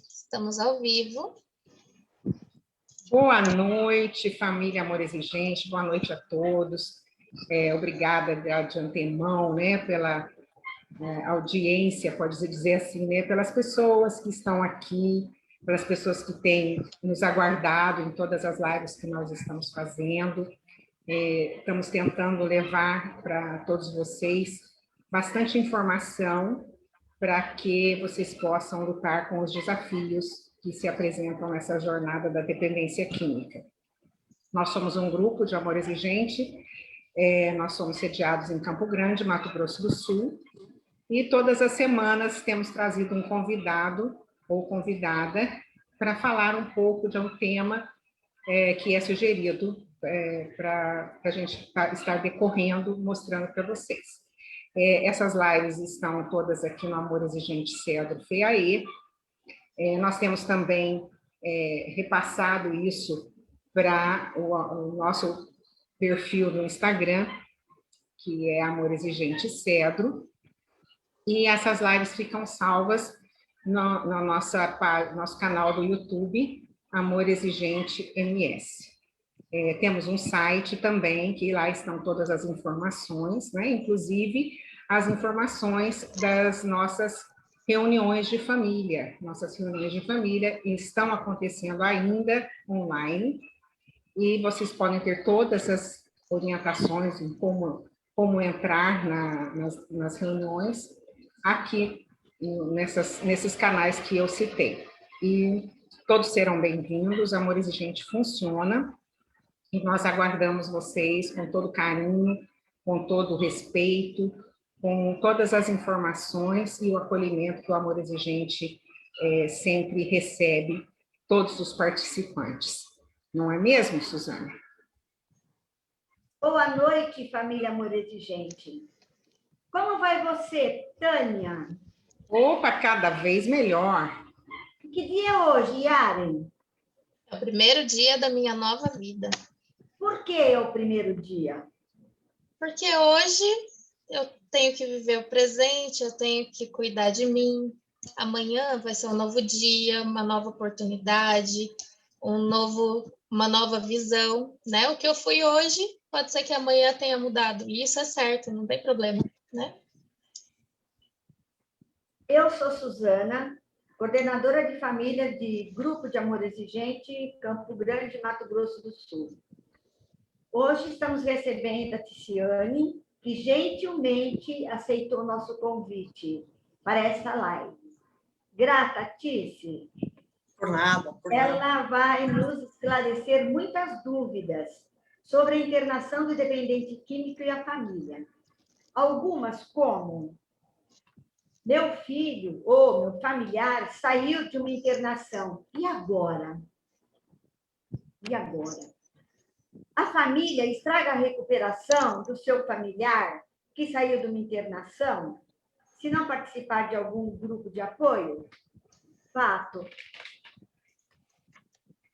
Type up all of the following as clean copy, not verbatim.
Estamos ao vivo. Boa noite, família Amor Exigente, boa noite a todos. Obrigada de antemão, né, pela audiência, pode dizer assim, né, pelas pessoas que estão aqui, pelas pessoas que têm nos aguardado em todas as lives que nós estamos fazendo. Estamos tentando levar para todos vocês bastante informação para que vocês possam lutar com os desafios que se apresentam nessa jornada da dependência química. Nós somos um grupo de Amor Exigente, nós somos sediados em Campo Grande, Mato Grosso do Sul, e todas as semanas temos trazido um convidado ou convidada para falar um pouco de um tema que é sugerido para a gente estar decorrendo, mostrando para vocês. Essas lives estão todas aqui no Amor Exigente Cedro FEAE. Nós temos também repassado isso para o nosso perfil no Instagram, que é Amor Exigente Cedro, e essas lives ficam salvas no nosso canal do YouTube, Amor Exigente MS. Temos um site também, que lá estão todas as informações, né? Inclusive as informações das nossas reuniões de família. Nossas reuniões de família estão acontecendo ainda online, e vocês podem ter todas as orientações em como entrar nas reuniões aqui nesses canais que eu citei. E todos serão bem-vindos, Amor Exigente funciona, e nós aguardamos vocês com todo carinho, com todo respeito, com todas as informações e o acolhimento que o Amor Exigente sempre recebe todos os participantes. Não é mesmo, Suzana? Boa noite, família Amor Exigente. Como vai você, Tânia? Opa, cada vez melhor. Que dia é hoje, Yaren? É o primeiro dia da minha nova vida. Por que é o primeiro dia? Porque hoje eu tenho que viver o presente, eu tenho que cuidar de mim. Amanhã vai ser um novo dia, uma nova oportunidade, uma nova visão, né? O que eu fui hoje, pode ser que amanhã tenha mudado. E isso é certo, não tem problema, né? Eu sou Suzana, coordenadora de família de Grupo de Amor Exigente, Campo Grande, Mato Grosso do Sul. Hoje estamos recebendo a Ticiane, que gentilmente aceitou nosso convite para essa live. Grata, Tici. Por nada. Ela vai nos esclarecer muitas dúvidas sobre a internação do dependente químico e a família. Algumas como: meu filho ou meu familiar saiu de uma internação, e agora? E agora? A família estraga a recuperação do seu familiar que saiu de uma internação se não participar de algum grupo de apoio? Fato.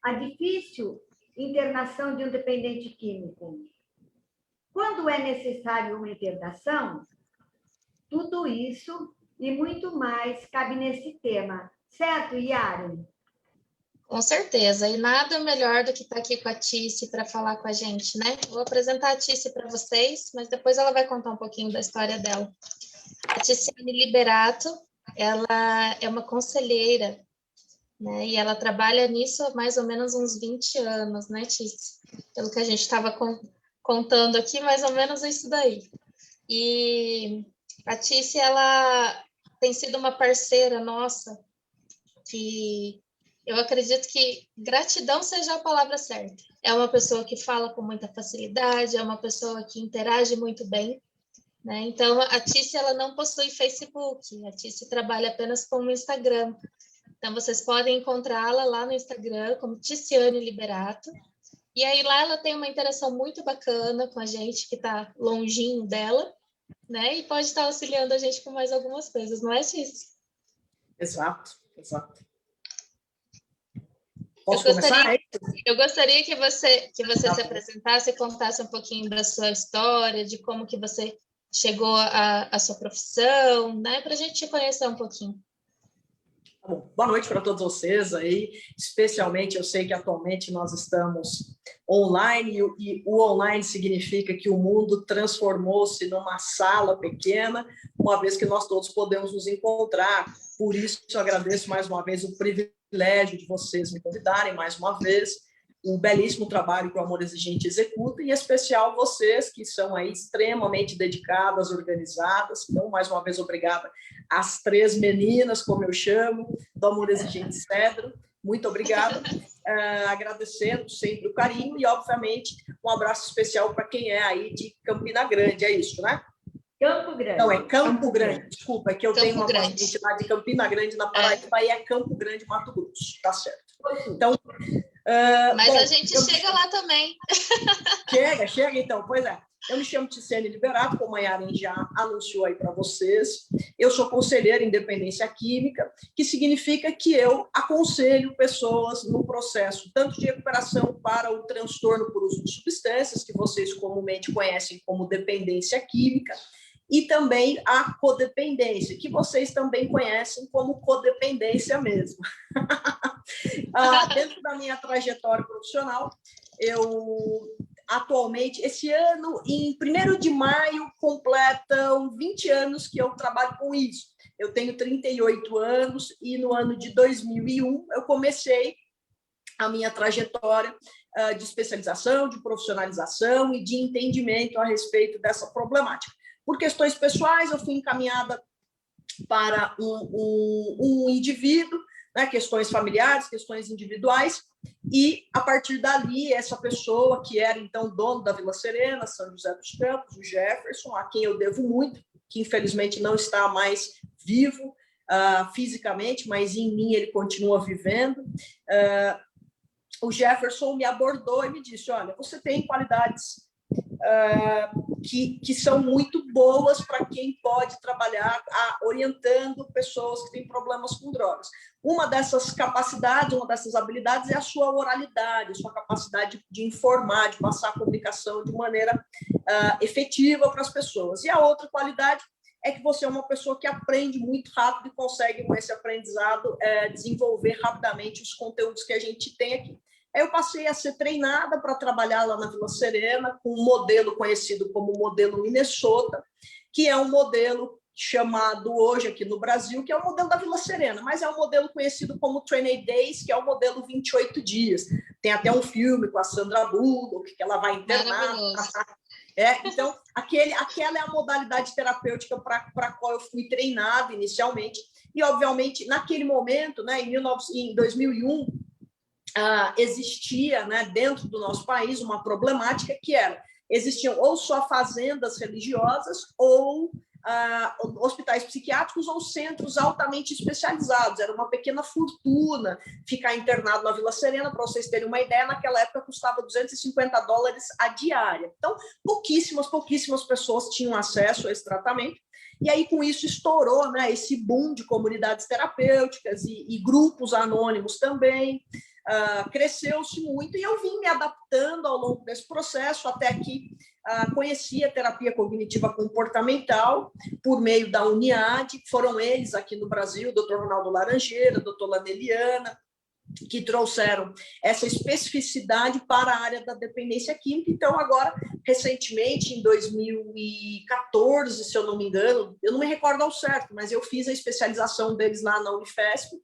A difícil internação de um dependente químico. Quando é necessário uma internação? Tudo isso e muito mais cabe nesse tema. Certo, Yaren? Com certeza, e nada melhor do que estar aqui com a Tici para falar com a gente, né? Vou apresentar a Tici para vocês, mas depois ela vai contar um pouquinho da história dela. A Ticiane Liberato, ela é uma conselheira, né? E ela trabalha nisso há mais ou menos uns 20 anos, né, Tici? Pelo que a gente estava contando aqui, mais ou menos isso daí. E a Tici, ela tem sido uma parceira nossa que eu acredito que gratidão seja a palavra certa. É uma pessoa que fala com muita facilidade, é uma pessoa que interage muito bem, né? Então, a Tici, ela não possui Facebook, a Tici trabalha apenas com o Instagram. Então, vocês podem encontrá-la lá no Instagram como Ticiane Liberato. E aí, lá ela tem uma interação muito bacana com a gente que está longinho dela, né? E pode estar auxiliando a gente com mais algumas coisas, não é, Tici? Exato, exato. Posso começar? Eu gostaria que você se apresentasse e contasse um pouquinho da sua história, de como que você chegou à sua profissão, né? Para a gente te conhecer um pouquinho. Bom, boa noite para todos vocês aí, especialmente eu sei que atualmente nós estamos online e o online significa que o mundo transformou-se numa sala pequena, uma vez que nós todos podemos nos encontrar. Por isso eu agradeço mais uma vez o privilégio de vocês me convidarem mais uma vez, o belíssimo trabalho que o Amor Exigente executa, e em especial vocês que são aí extremamente dedicadas, organizadas. Então, mais uma vez, obrigada às 3 meninas, como eu chamo, do Amor Exigente Cedro. Muito obrigada. Agradecendo sempre o carinho e, obviamente, um abraço especial para quem é aí de Campina Grande. É isso, né? Campo Grande. Não, é Campo Grande. Desculpa, é que eu tenho uma Grande. paciente lá de Campina Grande, na Paraíba, e é Campo Grande, Mato Grosso. Tá certo. Então... Mas bom, a gente chega lá também. Chega então. Pois é. Eu me chamo Ticiane Liberato, como a Yaren já anunciou aí para vocês. Eu sou conselheira em dependência química, que significa que eu aconselho pessoas no processo tanto de recuperação para o transtorno por uso de substâncias, que vocês comumente conhecem como dependência química, e também a codependência, que vocês também conhecem como codependência mesmo. Dentro da minha trajetória profissional, eu atualmente, esse ano, em 1º de maio, completam 20 anos que eu trabalho com isso. Eu tenho 38 anos e no ano de 2001 eu comecei a minha trajetória de especialização, de profissionalização e de entendimento a respeito dessa problemática. Por questões pessoais, eu fui encaminhada para um indivíduo, né, questões familiares, questões individuais, e a partir dali, essa pessoa que era então dono da Vila Serena, São José dos Campos, o Jefferson, a quem eu devo muito, que infelizmente não está mais vivo fisicamente, mas em mim ele continua vivendo. O Jefferson me abordou e me disse: olha, você tem qualidades que são muito boas para quem pode trabalhar orientando pessoas que têm problemas com drogas. Uma dessas capacidades, uma dessas habilidades é a sua oralidade, a sua capacidade de informar, de passar a comunicação de maneira efetiva para as pessoas. E a outra qualidade é que você é uma pessoa que aprende muito rápido e consegue, com esse aprendizado, desenvolver rapidamente os conteúdos que a gente tem aqui. Aí eu passei a ser treinada para trabalhar lá na Vila Serena, com um modelo conhecido como modelo Minnesota, que é um modelo chamado hoje aqui no Brasil, que é o modelo da Vila Serena, mas é um modelo conhecido como Trainee Days, que é o modelo 28 dias. Tem até um filme com a Sandra Bullock, que ela vai internar. Então, aquela é a modalidade terapêutica para a qual eu fui treinada inicialmente. E, obviamente, naquele momento, né, em 2001, existia, né, dentro do nosso país uma problemática que era: existiam ou só fazendas religiosas ou hospitais psiquiátricos ou centros altamente especializados. Era uma pequena fortuna ficar internado na Vila Serena. Para vocês terem uma ideia, naquela época custava $250 a diária. Então, pouquíssimas pessoas tinham acesso a esse tratamento. E aí, com isso, estourou, né, esse boom de comunidades terapêuticas e grupos anônimos também. Cresceu-se muito, e eu vim me adaptando ao longo desse processo, até que conheci a terapia cognitiva comportamental por meio da Uniad. Foram eles aqui no Brasil, o Dr. Ronaldo Laranjeira, a doutora Laneliana, que trouxeram essa especificidade para a área da dependência química. Então, agora, recentemente, em 2014, se eu não me engano, eu não me recordo ao certo, mas eu fiz a especialização deles lá na Unifesp,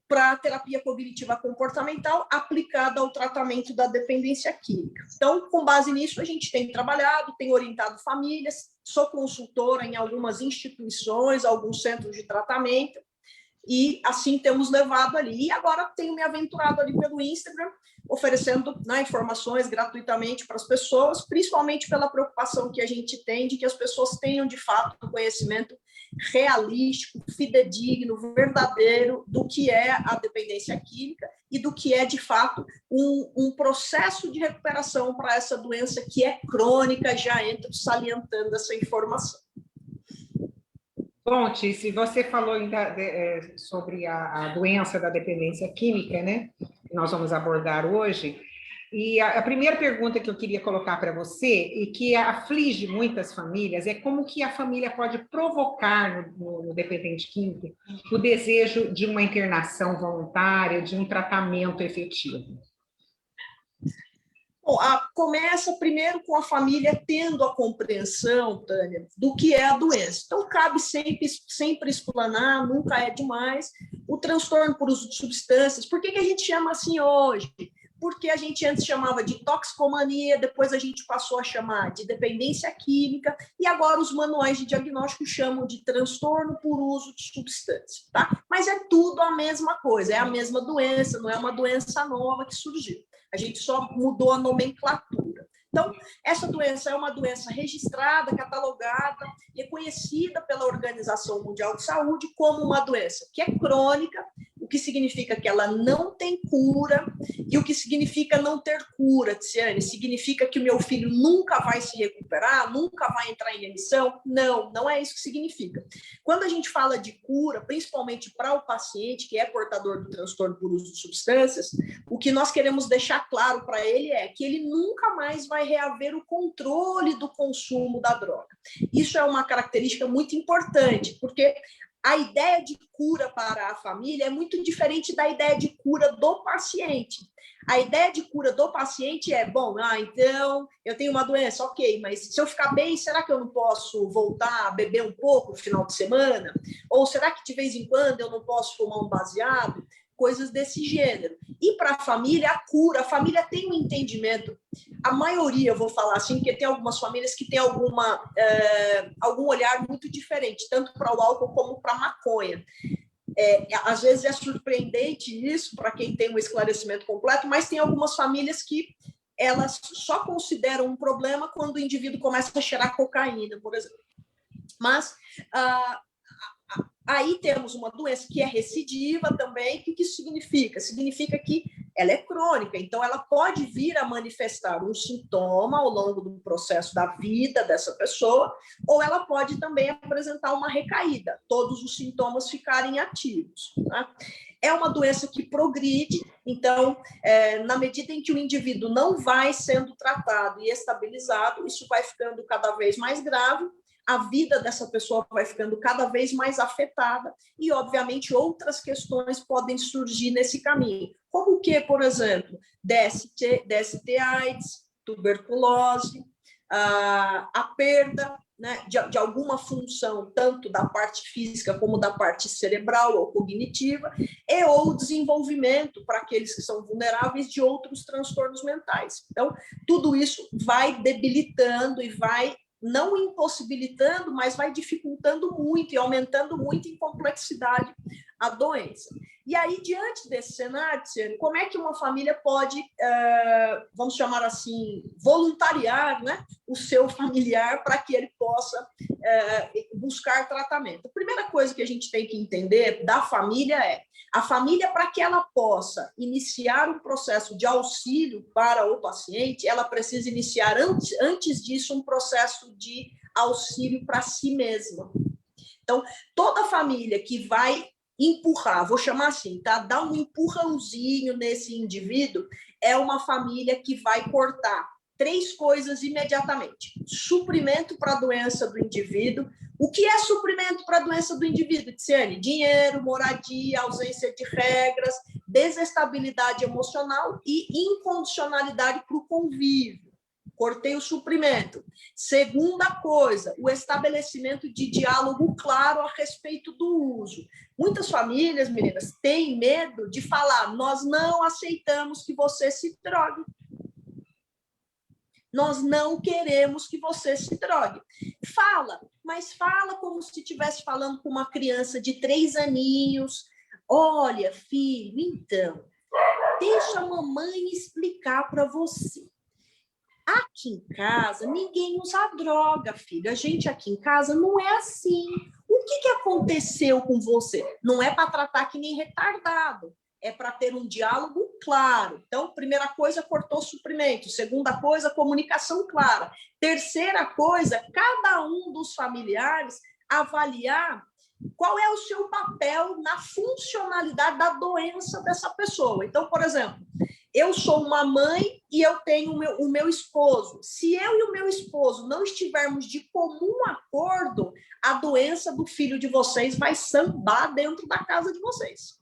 para a terapia cognitiva comportamental aplicada ao tratamento da dependência química. Então, com base nisso, a gente tem trabalhado, tem orientado famílias, sou consultora em algumas instituições, alguns centros de tratamento, e assim temos levado ali. E agora tenho me aventurado ali pelo Instagram, oferecendo, né, informações gratuitamente para as pessoas, principalmente pela preocupação que a gente tem de que as pessoas tenham, de fato, um conhecimento realístico, fidedigno, verdadeiro do que é a dependência química e do que é, de fato, um processo de recuperação para essa doença que é crônica. Já entro salientando essa informação. Bom, Tíci, você falou ainda sobre a doença da dependência química, né? Que nós vamos abordar hoje. E a primeira pergunta que eu queria colocar para você, e que aflige muitas famílias, é como que a família pode provocar no dependente químico o desejo de uma internação voluntária, de um tratamento efetivo. Bom, começa primeiro com a família tendo a compreensão, Tânia, do que é a doença. Então, cabe sempre explanar, nunca é demais, o transtorno por uso de substâncias. Por que a gente chama assim hoje? Porque a gente antes chamava de toxicomania, depois a gente passou a chamar de dependência química, e agora os manuais de diagnóstico chamam de transtorno por uso de substância, tá? Mas é tudo a mesma coisa, é a mesma doença, não é uma doença nova que surgiu. A gente só mudou a nomenclatura. Então, essa doença é uma doença registrada, catalogada, reconhecida pela Organização Mundial de Saúde como uma doença que é crônica, o que significa que ela não tem cura, e o que significa não ter cura, Tiziane? Significa que o meu filho nunca vai se recuperar, nunca vai entrar em remissão? Não, não é isso que significa. Quando a gente fala de cura, principalmente para o paciente que é portador do transtorno por uso de substâncias, o que nós queremos deixar claro para ele é que ele nunca mais vai reaver o controle do consumo da droga. Isso é uma característica muito importante, porque a ideia de cura para a família é muito diferente da ideia de cura do paciente. A ideia de cura do paciente é, bom, então eu tenho uma doença, ok, mas se eu ficar bem, será que eu não posso voltar a beber um pouco no final de semana? Ou será que de vez em quando eu não posso fumar um baseado? Coisas desse gênero. E para a família, a cura, a família tem um entendimento, a maioria, eu vou falar assim, porque tem algumas famílias que têm algum olhar muito diferente, tanto para o álcool como para a maconha. Às vezes é surpreendente isso, para quem tem um esclarecimento completo, mas tem algumas famílias que elas só consideram um problema quando o indivíduo começa a cheirar cocaína, por exemplo. Mas aí temos uma doença que é recidiva também. O que isso significa? Significa que ela é crônica, então ela pode vir a manifestar um sintoma ao longo do processo da vida dessa pessoa, ou ela pode também apresentar uma recaída, todos os sintomas ficarem ativos, né? É uma doença que progride, então, na medida em que o indivíduo não vai sendo tratado e estabilizado, isso vai ficando cada vez mais grave, a vida dessa pessoa vai ficando cada vez mais afetada e, obviamente, outras questões podem surgir nesse caminho. Como o que, por exemplo, DST-AIDS, tuberculose, a perda, né, de alguma função, tanto da parte física como da parte cerebral ou cognitiva, e ou desenvolvimento para aqueles que são vulneráveis de outros transtornos mentais. Então, tudo isso vai debilitando e vai não impossibilitando, mas vai dificultando muito e aumentando muito em complexidade a doença. E aí, diante desse cenário, como é que uma família pode, vamos chamar assim, voluntariar, né, o seu familiar para que ele possa buscar tratamento? A primeira coisa que a gente tem que entender da família é a família, para que ela possa iniciar um processo de auxílio para o paciente, ela precisa iniciar antes disso um processo de auxílio para si mesma. Então, toda família que vai empurrar, vou chamar assim, tá? Dar um empurrãozinho nesse indivíduo, é uma família que vai cortar 3 coisas imediatamente: suprimento para a doença do indivíduo. O que é suprimento para a doença do indivíduo, Tiziane? Dinheiro, moradia, ausência de regras, desestabilidade emocional e incondicionalidade para o convívio. Cortei o suprimento. Segunda coisa, o estabelecimento de diálogo claro a respeito do uso. Muitas famílias, meninas, têm medo de falar: nós não aceitamos que você se drogue. Nós não queremos que você se drogue. Fala, mas fala como se estivesse falando com uma criança de 3 aninhos. Olha, filho, então, deixa a mamãe explicar para você. Aqui em casa, ninguém usa droga, filho. A gente aqui em casa não é assim. O que aconteceu com você? Não é para tratar que nem retardado. É para ter um diálogo claro. Então, primeira coisa, cortou suprimento. Segunda coisa, comunicação clara. Terceira coisa, cada um dos familiares avaliar qual é o seu papel na funcionalidade da doença dessa pessoa. Então, por exemplo, eu sou uma mãe e eu tenho o meu esposo. Se eu e o meu esposo não estivermos de comum acordo, a doença do filho de vocês vai sambar dentro da casa de vocês.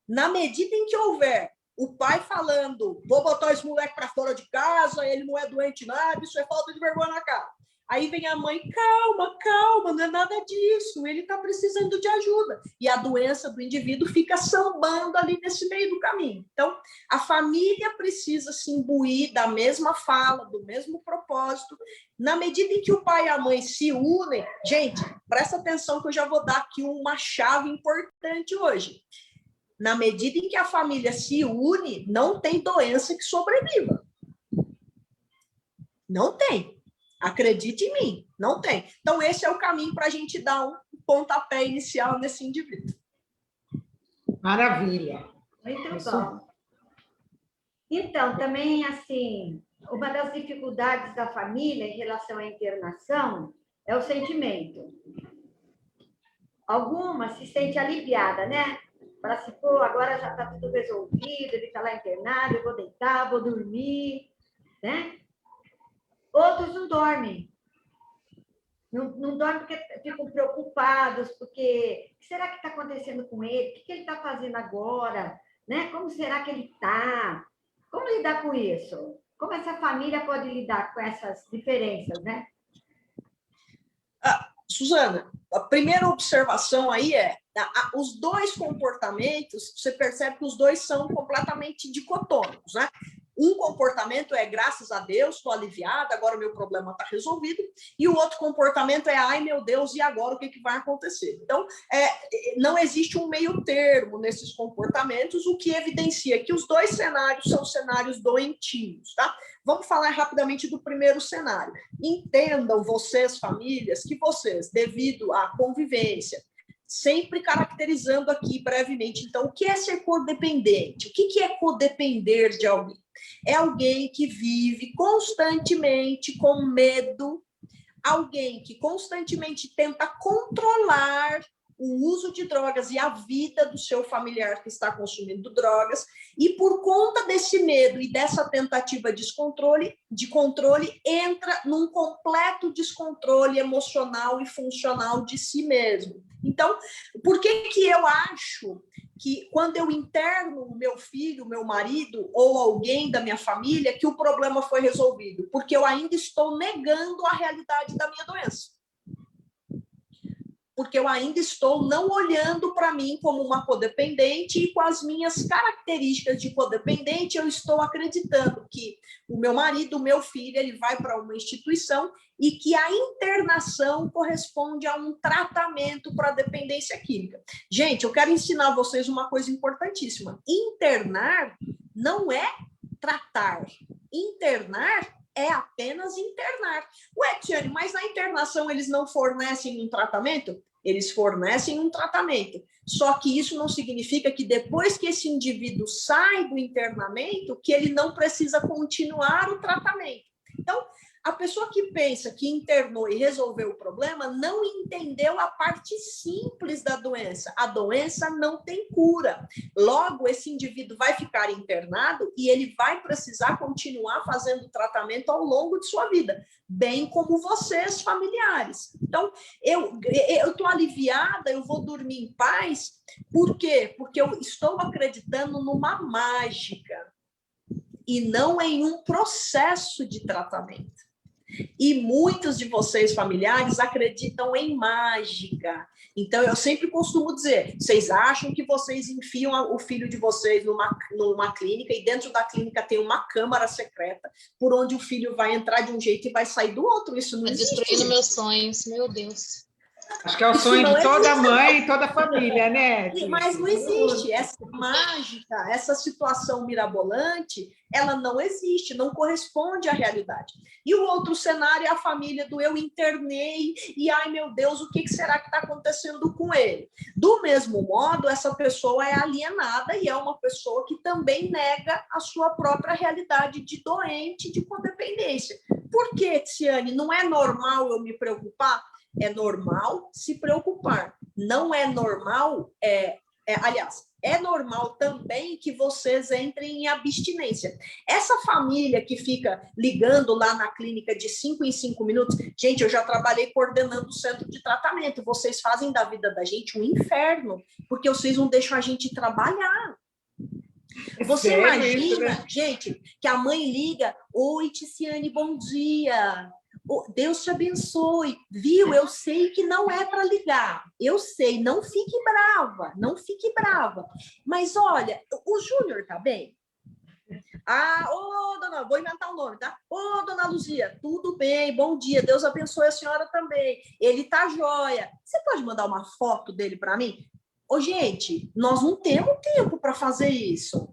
Na medida em que houver o pai falando, vou botar esse moleque para fora de casa, ele não é doente nada, isso é falta de vergonha na cara. Aí vem a mãe, calma, calma, não é nada disso, ele está precisando de ajuda. E a doença do indivíduo fica sambando ali nesse meio do caminho. Então, a família precisa se imbuir da mesma fala, do mesmo propósito. Na medida em que o pai e a mãe se unem, gente, presta atenção que eu já vou dar aqui uma chave importante hoje. Na medida em que a família se une, não tem doença que sobreviva. Não tem. Acredite em mim, não tem. Então, esse é o caminho para a gente dar um pontapé inicial nesse indivíduo. Maravilha. Muito bom. Então, também, assim, uma das dificuldades da família em relação à internação é o sentimento. Alguma se sente aliviada, né? Fala assim, pô, agora já está tudo resolvido, ele está lá internado, eu vou deitar, vou dormir, né? Outros não dormem. Não dormem porque ficam preocupados, porque o que será que está acontecendo com ele? O que ele está fazendo agora? Né? Como será que ele está? Como lidar com isso? Como essa família pode lidar com essas diferenças, né? Suzana, a primeira observação aí é os dois comportamentos, você percebe que os dois são completamente dicotômicos, né? Um comportamento é, graças a Deus, estou aliviada, agora o meu problema está resolvido. E o outro comportamento é, ai meu Deus, e agora o que vai acontecer? Então, não existe um meio termo nesses comportamentos, o que evidencia que os dois cenários são cenários doentios, tá? Vamos falar rapidamente do primeiro cenário. Entendam vocês, famílias, que vocês, devido à convivência, sempre caracterizando aqui brevemente, então, o que é ser codependente? O que é codepender de alguém? É alguém que vive constantemente com medo, alguém que constantemente tenta controlar o uso de drogas e a vida do seu familiar que está consumindo drogas, e por conta desse medo e dessa tentativa de controle, entra num completo descontrole emocional e funcional de si mesmo. Então, por que eu acho que quando eu interno o meu filho, o meu marido ou alguém da minha família, que o problema foi resolvido? Porque eu ainda estou negando a realidade da minha doença. Porque eu ainda estou não olhando para mim como uma codependente e com as minhas características de codependente, eu estou acreditando que o meu marido, o meu filho, ele vai para uma instituição e que a internação corresponde a um tratamento para dependência química. Gente, eu quero ensinar a vocês uma coisa importantíssima. Internar não é tratar. Internar é apenas internar. Ué, Tiane, mas na internação eles não fornecem um tratamento? Eles fornecem um tratamento. Só que isso não significa que depois que esse indivíduo sai do internamento, que ele não precisa continuar o tratamento. Então, a pessoa que pensa que internou e resolveu o problema não entendeu a parte simples da doença. A doença não tem cura. Logo, esse indivíduo vai ficar internado e ele vai precisar continuar fazendo tratamento ao longo de sua vida, bem como vocês, familiares. Então, eu estou aliviada, eu vou dormir em paz. Por quê? Porque eu estou acreditando numa mágica e não em um processo de tratamento. E muitos de vocês, familiares, acreditam em mágica. Então, eu sempre costumo dizer, vocês acham que vocês enfiam o filho de vocês numa clínica e dentro da clínica tem uma câmara secreta por onde o filho vai entrar de um jeito e vai sair do outro. Isso não existe. Destruindo meus sonhos, meu Deus. Acho que é o sonho de toda mãe e toda família, né? Mas não existe. Essa mágica, essa situação mirabolante, ela não existe, não corresponde à realidade. E o outro cenário é a família do eu internei e, ai meu Deus, o que será que está acontecendo com ele? Do mesmo modo, essa pessoa é alienada e é uma pessoa que também nega a sua própria realidade de doente, de codependência. Por que, Tiane, não é normal eu me preocupar? É normal se preocupar. Não é normal, aliás, é normal também que vocês entrem em abstinência. Essa família que fica ligando lá na clínica de 5 em 5 minutos, gente, eu já trabalhei coordenando o centro de tratamento, vocês fazem da vida da gente um inferno, porque vocês não deixam a gente trabalhar. Você imagina, gente, que a mãe liga, oi, Ticiane, bom dia. Deus te abençoe, viu? Eu sei que não é para ligar, eu sei, não fique brava, não fique brava. Mas olha, o Júnior tá bem? Dona, vou inventar o nome, tá? Dona Luzia, tudo bem, bom dia, Deus abençoe a senhora também. Ele tá joia. Você pode mandar uma foto dele para mim? Gente, nós não temos tempo para fazer isso.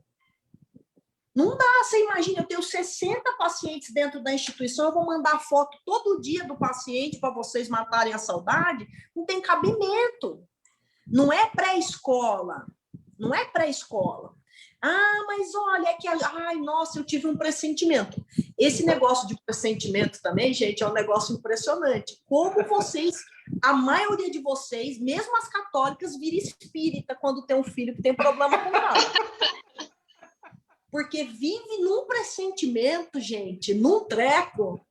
Não dá, você imagina, eu tenho 60 pacientes dentro da instituição, eu vou mandar foto todo dia do paciente para vocês matarem a saudade, não tem cabimento. Não é pré-escola, não é pré-escola. Mas olha, é que, nossa, eu tive um pressentimento. Esse negócio de pressentimento também, gente, é um negócio impressionante. Como vocês, a maioria de vocês, mesmo as católicas, vira espírita quando tem um filho que tem problema com nada. Porque vive num pressentimento, gente, num treco.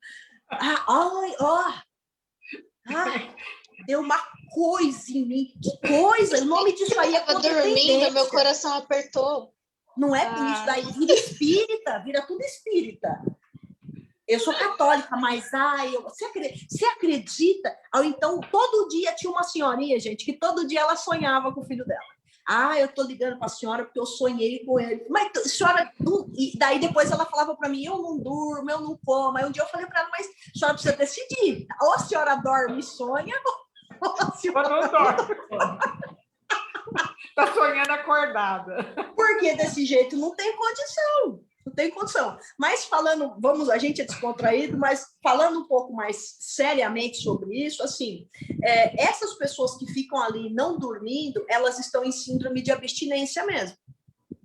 Deu uma coisa em mim. Que coisa! O nome disso aí é codependência. Dormindo, meu coração apertou. Não é isso daí, vira espírita, vira tudo espírita. Eu sou católica, mas você acredita? Então, todo dia tinha uma senhorinha, gente, que todo dia ela sonhava com o filho dela. Eu tô ligando para a senhora porque eu sonhei com ele. Mas, senhora, e daí depois ela falava para mim, eu não durmo, eu não como. Aí um dia eu falei para ela, mas a senhora precisa decidir. Ou a senhora dorme e sonha, ou a senhora não dorme. Tá sonhando acordada. Porque desse jeito não tem condição. Não tem condição. Mas falando, a gente é descontraído, mas falando um pouco mais seriamente sobre isso, assim, essas pessoas que ficam ali não dormindo, elas estão em síndrome de abstinência mesmo,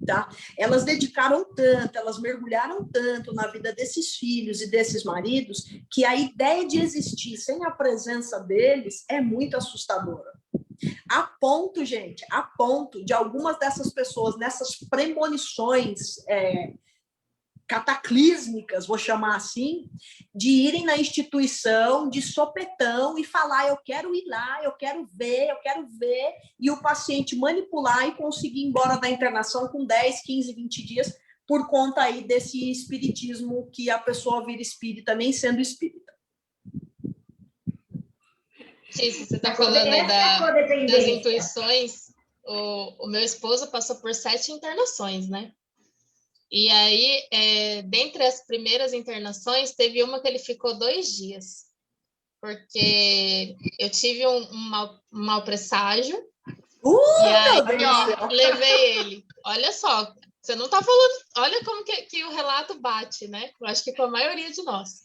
tá? Elas dedicaram tanto, elas mergulharam tanto na vida desses filhos e desses maridos, que a ideia de existir sem a presença deles é muito assustadora. A ponto, gente, de algumas dessas pessoas, nessas premonições cataclísmicas, vou chamar assim, de irem na instituição de sopetão e falar, eu quero ir lá, eu quero ver, e o paciente manipular e conseguir ir embora da internação com 10, 15, 20 dias, por conta aí desse espiritismo que a pessoa vira espírita, nem sendo espírita. Sim, você está falando aí das intuições, o meu esposo passou por 7 internações, né? E aí, dentre as primeiras internações, teve uma que ele ficou 2 dias, porque eu tive um mau presságio, e aí levei ele. Olha só, você não está falando, olha como que o relato bate, né? Eu acho que com a maioria de nós.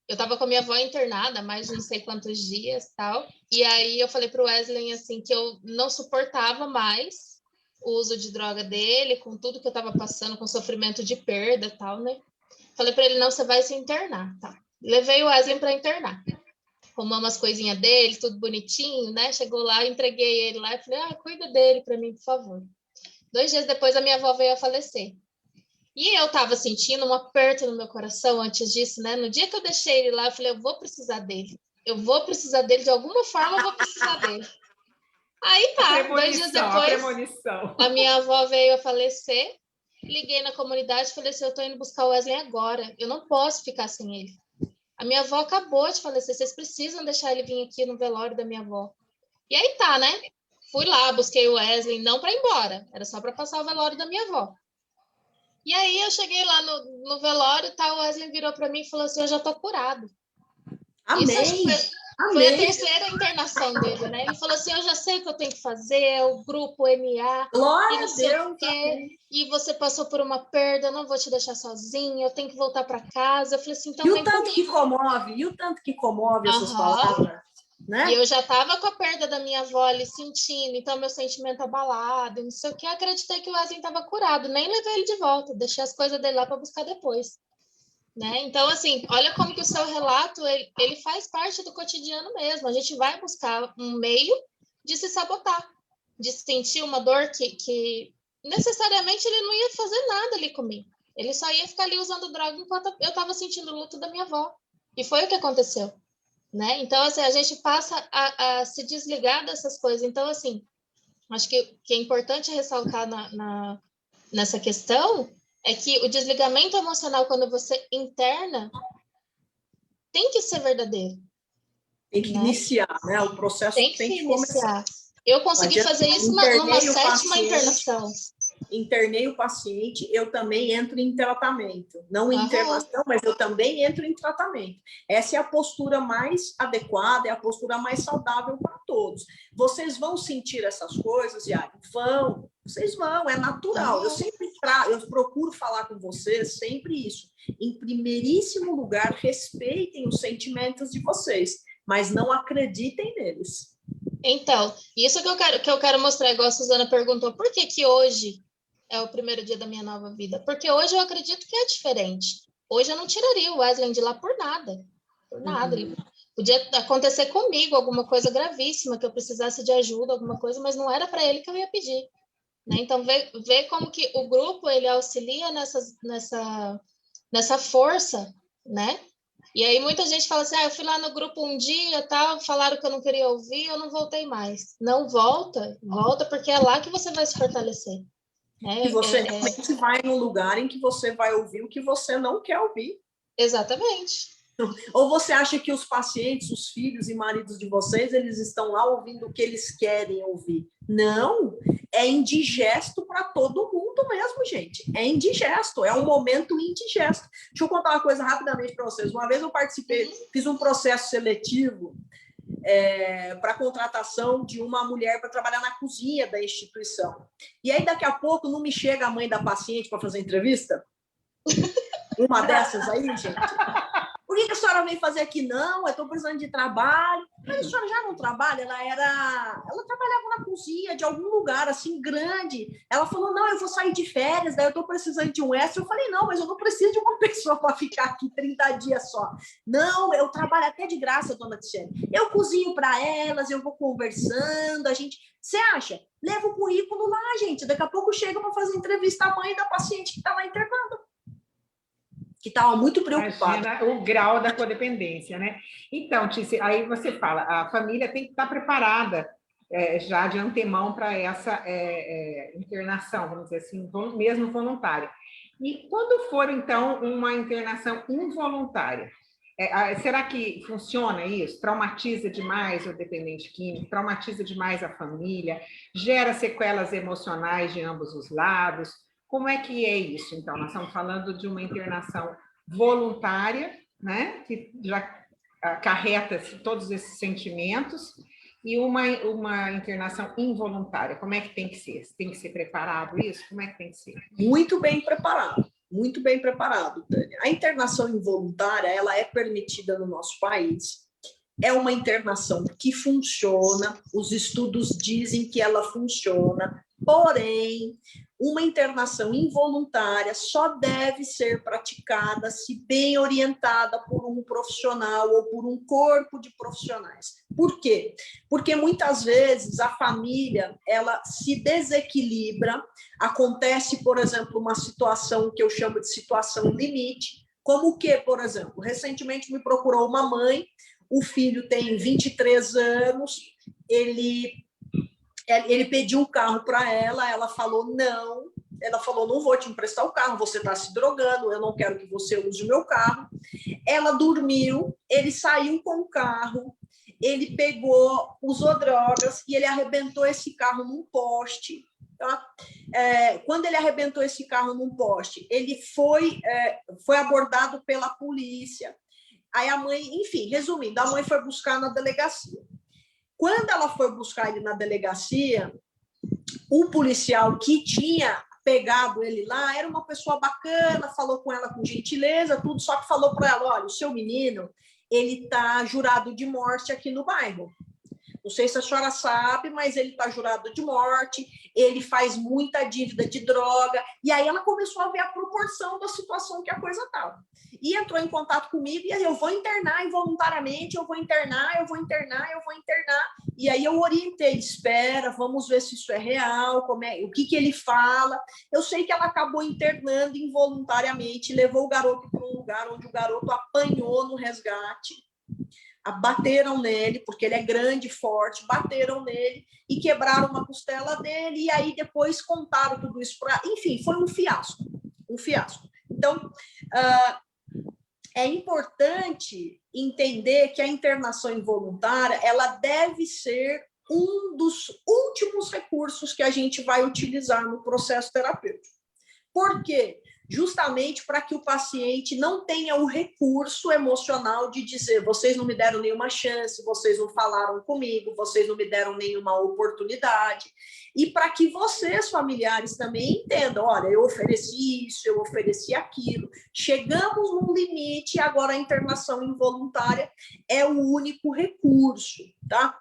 Eu estava com a minha avó internada há mais de não sei quantos dias, tal, e aí eu falei para o Wesley, assim, que eu não suportava mais o uso de droga dele, com tudo que eu estava passando, com sofrimento de perda e tal, né? Falei para ele, não, você vai se internar, tá? Levei o Wesley para internar. Arrumamos as coisinhas dele, tudo bonitinho, né? Chegou lá, entreguei ele lá e falei, cuida dele para mim, por favor. 2 dias depois, a minha avó veio a falecer. E eu estava sentindo um aperto no meu coração antes disso, né? No dia que eu deixei ele lá, eu falei, eu vou precisar dele. De alguma forma eu vou precisar dele. Aí tá, 2 dias depois, a minha avó veio a falecer, liguei na comunidade e falei assim, eu tô indo buscar o Wesley agora, eu não posso ficar sem ele. A minha avó acabou de falecer, vocês precisam deixar ele vir aqui no velório da minha avó. E aí tá, né? Fui lá, busquei o Wesley, não para ir embora, era só para passar o velório da minha avó. E aí eu cheguei lá no velório, tá, o Wesley virou para mim e falou assim, eu já tô curado. Amém. Isso acho que foi a terceira internação dele, né? Ele falou assim, eu já sei o que eu tenho que fazer, o grupo MA, glória e não sei o quê, e você passou por uma perda, eu não vou te deixar sozinha, eu tenho que voltar para casa. Eu falei assim, então e o tanto que comove essas palavras, né? E eu já estava com a perda da minha avó ali sentindo, então meu sentimento abalado, não sei o que, acreditei que o Wesley estava curado, nem levei ele de volta, deixei as coisas dele lá para buscar depois. né? Então, assim, olha como que o seu relato, ele faz parte do cotidiano mesmo. A gente vai buscar um meio de se sabotar, de sentir uma dor que necessariamente ele não ia fazer nada ali comigo. Ele só ia ficar ali usando droga enquanto eu estava sentindo o luto da minha avó. E foi o que aconteceu, né? Então, assim, a gente passa a se desligar dessas coisas. Então, assim, acho que é importante ressaltar nessa questão é que o desligamento emocional, quando você interna, tem que ser verdadeiro. Tem que né? iniciar, né? O processo Tem tem que que começar. iniciar. Eu consegui fazer isso numa sétima internação. Internei o paciente, eu também entro em tratamento. Não em internação, mas eu também entro em tratamento. Essa é a postura mais adequada, é a postura mais saudável para todos. Vocês vão sentir essas coisas, Yara? Vão. Vocês vão, é natural. Eu procuro falar com vocês sempre isso. Em primeiríssimo lugar, respeitem os sentimentos de vocês, mas não acreditem neles. Então, isso que eu quero mostrar, igual a Suzana perguntou, por que hoje é o primeiro dia da minha nova vida? Porque hoje eu acredito que é diferente. Hoje eu não tiraria o Wesley de lá por nada. Por nada. Ele podia acontecer comigo alguma coisa gravíssima, que eu precisasse de ajuda, alguma coisa, mas não era para ele que eu ia pedir. Né? Então, ver como que o grupo ele auxilia nessa força, né? E aí muita gente fala assim, eu fui lá no grupo um dia, tal, falaram que eu não queria ouvir, eu não voltei mais. Não volta porque é lá que você vai se fortalecer. E você realmente vai num lugar em que você vai ouvir o que você não quer ouvir. Exatamente. Ou você acha que os pacientes, os filhos e maridos de vocês, eles estão lá ouvindo o que eles querem ouvir? Não, é indigesto para todo mundo mesmo, gente. É indigesto, é um momento indigesto. Deixa eu contar uma coisa rapidamente para vocês. Uma vez eu participei, fiz um processo seletivo para a contratação de uma mulher para trabalhar na cozinha da instituição. E aí, daqui a pouco, não me chega a mãe da paciente para fazer entrevista? Uma dessas aí, gente. Por que a senhora veio fazer aqui? Não, eu estou precisando de trabalho. Mas a senhora já não trabalha? Ela trabalhava na cozinha de algum lugar, assim, grande. Ela falou, não, eu vou sair de férias, daí eu estou precisando de um extra. Eu falei, não, mas eu não preciso de uma pessoa para ficar aqui 30 dias só. Não, eu trabalho até de graça, dona Tiziane. Eu cozinho para elas, eu vou conversando, a gente... Você acha? Leva o currículo lá, gente. Daqui a pouco chega para fazer entrevista a mãe da paciente que está lá internando, que estava muito preocupada. Imagina o grau da codependência, né? Então, Tícia, aí você fala, a família tem que estar preparada já de antemão para essa internação, vamos dizer assim, mesmo voluntária. E quando for, então, uma internação involuntária, será que funciona isso? Traumatiza demais o dependente químico, traumatiza demais a família, gera sequelas emocionais de ambos os lados? Como é que é isso, então? Nós estamos falando de uma internação voluntária, né, que já acarreta todos esses sentimentos, e uma internação involuntária. Como é que tem que ser? Tem que ser preparado isso? Como é que tem que ser? Muito bem preparado, muito bem preparado, Tânia. A internação involuntária, ela é permitida no nosso país. É uma internação que funciona, os estudos dizem que ela funciona, porém, uma internação involuntária só deve ser praticada se bem orientada por um profissional ou por um corpo de profissionais. Por quê? Porque muitas vezes a família, ela se desequilibra, acontece, por exemplo, uma situação que eu chamo de situação limite, como o que, por exemplo? Recentemente me procurou uma mãe, o filho tem 23 anos, ele pediu um carro para ela falou não, não vou te emprestar o carro, você está se drogando, eu não quero que você use o meu carro. Ela dormiu, ele saiu com o carro, ele pegou, usou drogas e ele arrebentou esse carro num poste. Tá? Quando ele arrebentou esse carro num poste, ele foi abordado pela polícia. Aí a mãe, enfim, resumindo, a mãe foi buscar na delegacia. Quando ela foi buscar ele na delegacia, o policial que tinha pegado ele lá era uma pessoa bacana, falou com ela com gentileza, tudo, só que falou para ela, olha, o seu menino, ele está jurado de morte aqui no bairro. Não sei se a senhora sabe, mas ele está jurado de morte, ele faz muita dívida de droga. E aí ela começou a ver a proporção da situação que a coisa estava. E entrou em contato comigo, e aí eu vou internar involuntariamente, eu vou internar. E aí eu orientei, espera, vamos ver se isso é real, o que ele fala. Eu sei que ela acabou internando involuntariamente, levou o garoto para um lugar onde o garoto apanhou no resgate. Bateram nele, porque ele é grande, forte, bateram nele e quebraram uma costela dele, e aí depois contaram tudo isso para... Enfim, foi um fiasco. Então, é importante entender que a internação involuntária, ela deve ser um dos últimos recursos que a gente vai utilizar no processo terapêutico. Por quê? Justamente para que o paciente não tenha o recurso emocional de dizer: vocês não me deram nenhuma chance, vocês não falaram comigo, vocês não me deram nenhuma oportunidade, e para que vocês, familiares, também entendam: olha, eu ofereci isso, eu ofereci aquilo, chegamos num limite e agora a internação involuntária é o único recurso, tá?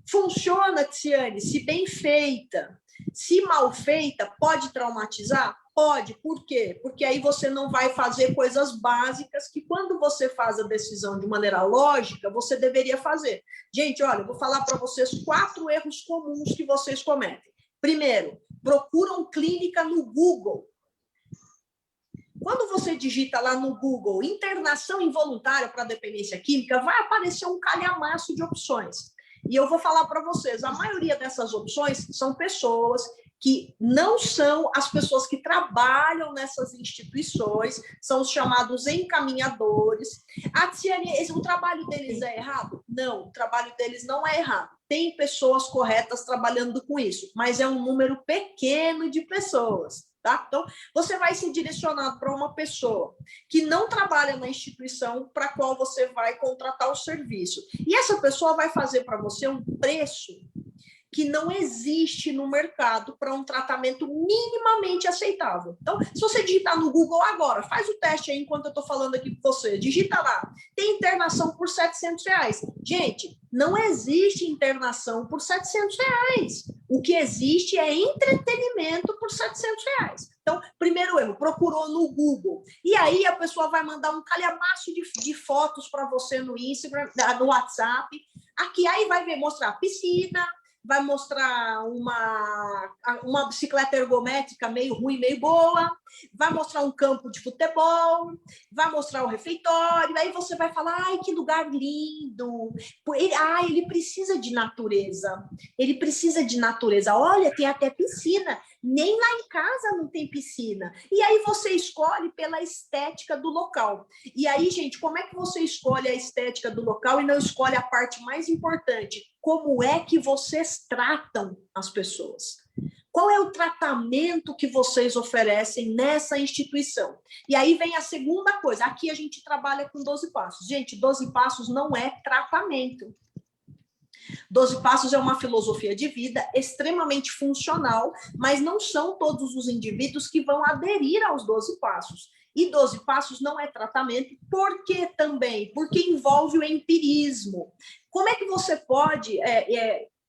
Funciona, Tiziane, se bem feita. Se mal feita, pode traumatizar? Pode. Por quê? Porque aí você não vai fazer coisas básicas que, quando você faz a decisão de maneira lógica, você deveria fazer. Gente, olha, eu vou falar para vocês 4 erros comuns que vocês cometem. Primeiro, procuram clínica no Google. Quando você digita lá no Google internação involuntária para dependência química, vai aparecer um calhamaço de opções. E eu vou falar para vocês, a maioria dessas opções são pessoas que não são as pessoas que trabalham nessas instituições, são os chamados encaminhadores. Tiziane, o trabalho deles é errado? Não, o trabalho deles não é errado. Tem pessoas corretas trabalhando com isso, mas é um número pequeno de pessoas. Tá? Então, você vai ser direcionado para uma pessoa que não trabalha na instituição para a qual você vai contratar o serviço. E essa pessoa vai fazer para você um preço que não existe no mercado para um tratamento minimamente aceitável. Então, se você digitar no Google agora, faz o teste aí enquanto eu estou falando aqui com você, digita lá, tem internação por R$700. Gente, não existe internação por R$700. O que existe é entretenimento por R$700. Então, primeiro erro, procurou no Google. E aí a pessoa vai mandar um calhamaço de fotos para você no Instagram, no WhatsApp. Aqui aí vai ver, mostrar piscina, vai mostrar uma bicicleta ergométrica meio ruim, meio boa, vai mostrar um campo de futebol, vai mostrar o refeitório, aí você vai falar: ai, que lugar lindo, ele precisa de natureza, olha, tem até piscina, nem lá em casa não tem piscina. E aí você escolhe pela estética do local. E aí, gente, como é que você escolhe a estética do local e não escolhe a parte mais importante? Como é que vocês tratam as pessoas? Qual é o tratamento que vocês oferecem nessa instituição? E aí vem a segunda coisa. Aqui a gente trabalha com 12 passos. Gente, 12 passos não é tratamento. 12 passos é uma filosofia de vida extremamente funcional, mas não são todos os indivíduos que vão aderir aos 12 passos. E 12 passos não é tratamento. Por que também? Porque envolve o empirismo. Como é que você pode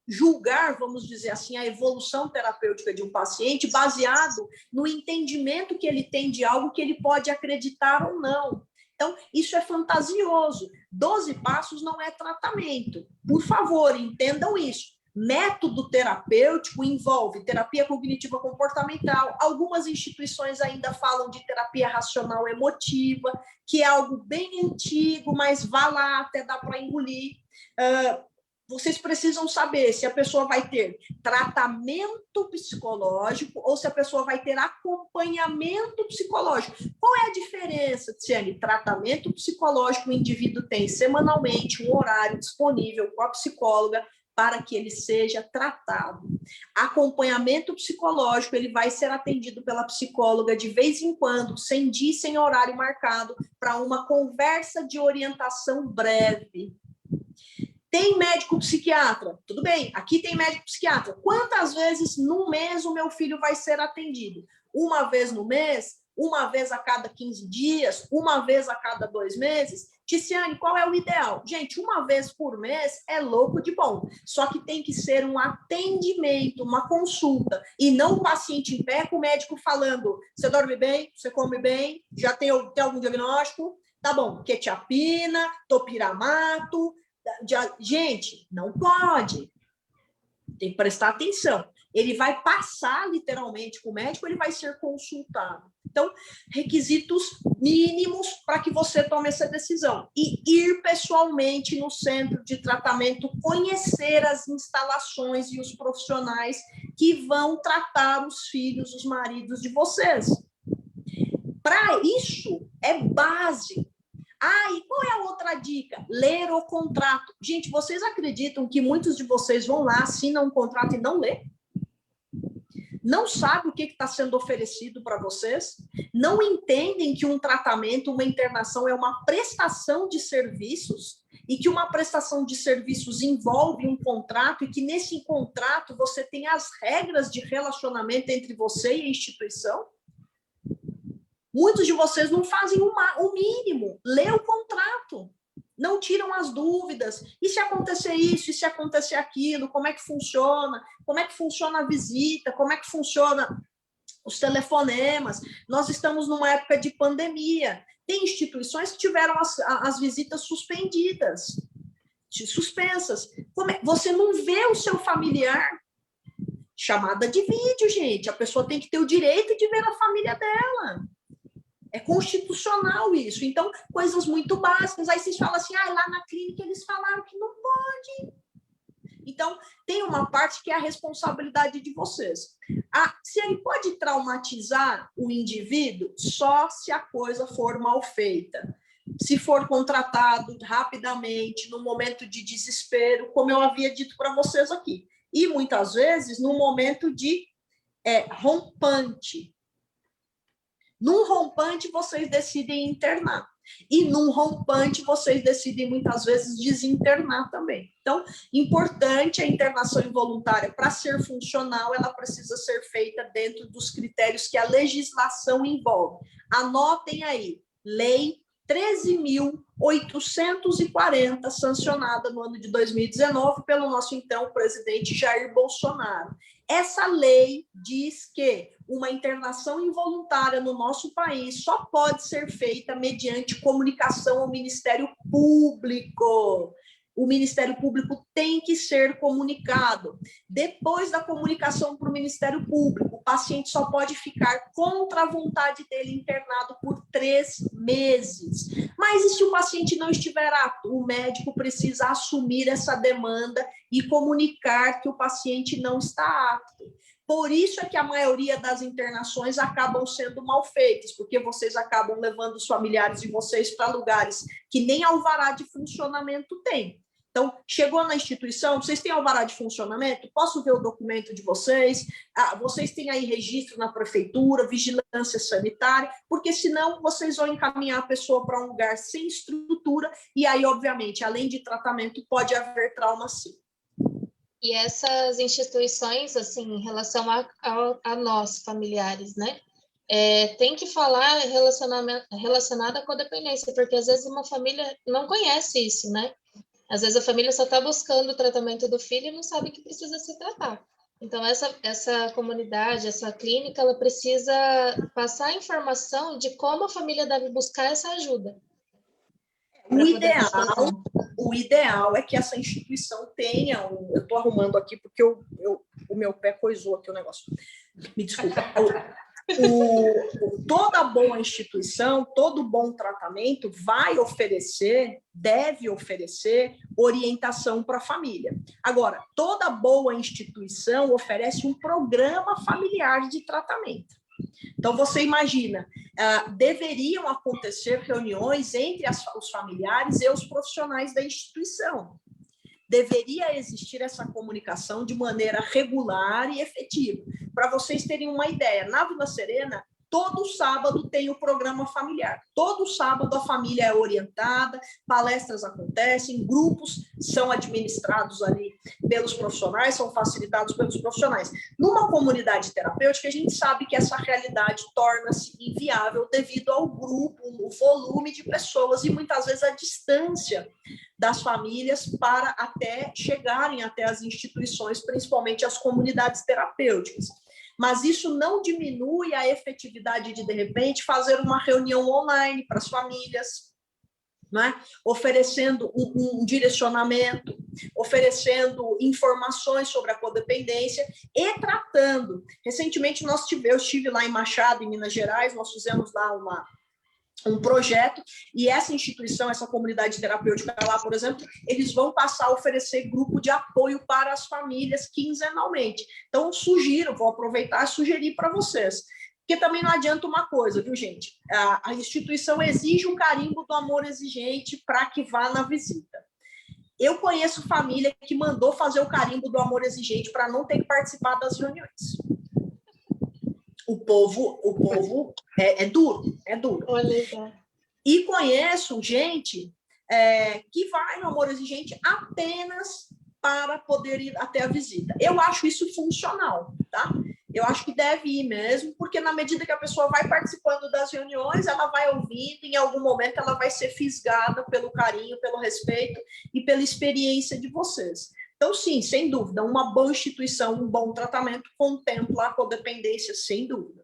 julgar, vamos dizer assim, a evolução terapêutica de um paciente baseado no entendimento que ele tem de algo que ele pode acreditar ou não? Então, isso é fantasioso. 12 passos não é tratamento. Por favor, entendam isso. Método terapêutico envolve terapia cognitiva comportamental. Algumas instituições ainda falam de terapia racional emotiva, que é algo bem antigo, mas vá lá, até dá para engolir. Vocês precisam saber se a pessoa vai ter tratamento psicológico ou se a pessoa vai ter acompanhamento psicológico. Qual é a diferença, Tiziane? Tratamento psicológico, o indivíduo tem semanalmente um horário disponível com a psicóloga para que ele seja tratado. Acompanhamento psicológico, ele vai ser atendido pela psicóloga de vez em quando, sem dia e sem horário marcado, para uma conversa de orientação breve. Tem médico psiquiatra? Tudo bem, aqui tem médico psiquiatra. Quantas vezes no mês o meu filho vai ser atendido? Uma vez no mês? uma vez a cada 15 dias, uma vez a cada 2 meses? Ticiane, qual é o ideal? Gente, uma vez por mês é louco de bom, só que tem que ser um atendimento, uma consulta, e não o paciente em pé com o médico falando, você dorme bem, você come bem, já tem algum diagnóstico? Tá bom, quetiapina, topiramato, gente, não pode. Tem que prestar atenção. Ele vai passar literalmente com o médico, ele vai ser consultado. Então, requisitos mínimos para que você tome essa decisão. E ir pessoalmente no centro de tratamento, conhecer as instalações e os profissionais que vão tratar os filhos, os maridos de vocês. Para isso, é base. E qual é a outra dica? Ler o contrato. Gente, vocês acreditam que muitos de vocês vão lá, assinam um contrato e não lê? Não sabem o que está sendo oferecido para vocês? Não entendem que um tratamento, uma internação é uma prestação de serviços e que uma prestação de serviços envolve um contrato e que nesse contrato você tem as regras de relacionamento entre você e a instituição? Muitos de vocês não fazem o mínimo, lê o contrato, não tiram as dúvidas. E se acontecer isso, e se acontecer aquilo, como é que funciona? Como é que funciona a visita? Como é que funciona os telefonemas? Nós estamos numa época de pandemia. Tem instituições que tiveram as visitas suspendidas, suspensas. Você não vê o seu familiar? Chamada de vídeo, gente. A pessoa tem que ter o direito de ver a família dela. É constitucional isso. Então, coisas muito básicas. Aí vocês falam assim, lá na clínica eles falaram que não pode. Então, tem uma parte que é a responsabilidade de vocês. Se ele pode traumatizar o indivíduo só se a coisa for mal feita. Se for contratado rapidamente, no momento de desespero, como eu havia dito para vocês aqui. E, muitas vezes, no momento de rompante. Num rompante, vocês decidem internar. E num rompante, vocês decidem, muitas vezes, desinternar também. Então, importante a internação involuntária. Para ser funcional, ela precisa ser feita dentro dos critérios que a legislação envolve. Anotem aí, Lei 13.840, sancionada no ano de 2019 pelo nosso, então, presidente Jair Bolsonaro. Essa lei diz que uma internação involuntária no nosso país só pode ser feita mediante comunicação ao Ministério Público. O Ministério Público tem que ser comunicado. Depois da comunicação para o Ministério Público, o paciente só pode ficar contra a vontade dele internado por 3 meses. Mas e se o paciente não estiver apto? O médico precisa assumir essa demanda e comunicar que o paciente não está apto. Por isso é que a maioria das internações acabam sendo mal feitas, porque vocês acabam levando os familiares de vocês para lugares que nem alvará de funcionamento tem. Então, chegou na instituição, vocês têm alvará de funcionamento? Posso ver o documento de vocês? Vocês têm aí registro na prefeitura, vigilância sanitária, porque senão vocês vão encaminhar a pessoa para um lugar sem estrutura e aí, obviamente, além de tratamento, pode haver trauma sim. E essas instituições, assim, em relação a nós, familiares, né? Tem que falar relacionada à codependência, porque às vezes uma família não conhece isso, né? Às vezes a família só está buscando o tratamento do filho e não sabe que precisa se tratar. Então, essa comunidade, essa clínica, ela precisa passar a informação de como a família deve buscar essa ajuda. O ideal é que essa instituição tenha... Eu estou arrumando aqui porque o meu pé coisou aqui o negócio. Me desculpa. Toda boa instituição, todo bom tratamento deve oferecer orientação para a família. Agora, toda boa instituição oferece um programa familiar de tratamento. Então, você imagina, deveriam acontecer reuniões entre os familiares e os profissionais da instituição. Deveria existir essa comunicação de maneira regular e efetiva. Para vocês terem uma ideia, na Vila Serena, todo sábado tem o programa familiar. Todo sábado a família é orientada, palestras acontecem, grupos são administrados ali pelos profissionais, são facilitados pelos profissionais. Numa comunidade terapêutica, a gente sabe que essa realidade torna-se inviável devido ao grupo, o volume de pessoas e muitas vezes a distância das famílias para até chegarem até as instituições, principalmente as comunidades terapêuticas. Mas isso não diminui a efetividade de repente, fazer uma reunião online para as famílias, né? Oferecendo um direcionamento, oferecendo informações sobre a codependência e tratando. Recentemente, eu estive lá em Machado, em Minas Gerais, nós fizemos lá um projeto, e essa instituição, essa comunidade terapêutica lá, por exemplo, eles vão passar a oferecer grupo de apoio para as famílias quinzenalmente. Então, vou aproveitar e sugerir para vocês. Porque também não adianta uma coisa, viu, gente? A instituição exige um carimbo do amor exigente para que vá na visita. Eu conheço família que mandou fazer o carimbo do amor exigente para não ter que participar das reuniões. O povo é duro, é duro. Olha. E conheço gente que vai no amor exigente apenas para poder ir até a visita. Eu acho isso funcional, tá? Eu acho que deve ir mesmo, porque na medida que a pessoa vai participando das reuniões, ela vai ouvindo, em algum momento ela vai ser fisgada pelo carinho, pelo respeito e pela experiência de vocês. Então, sim, sem dúvida, uma boa instituição, um bom tratamento contempla a codependência, sem dúvida.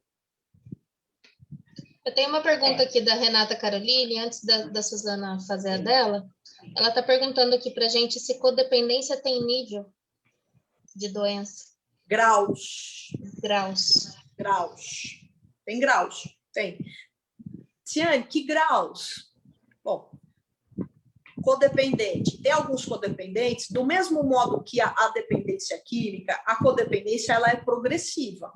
Eu tenho uma pergunta aqui da Renata Caroline, antes da Suzana fazer a dela. Ela está perguntando aqui para a gente se codependência tem nível de doença. Graus. Tem graus, tem. Ciane, que graus? Bom, codependente. Tem alguns codependentes, do mesmo modo que a dependência química, a codependência ela é progressiva.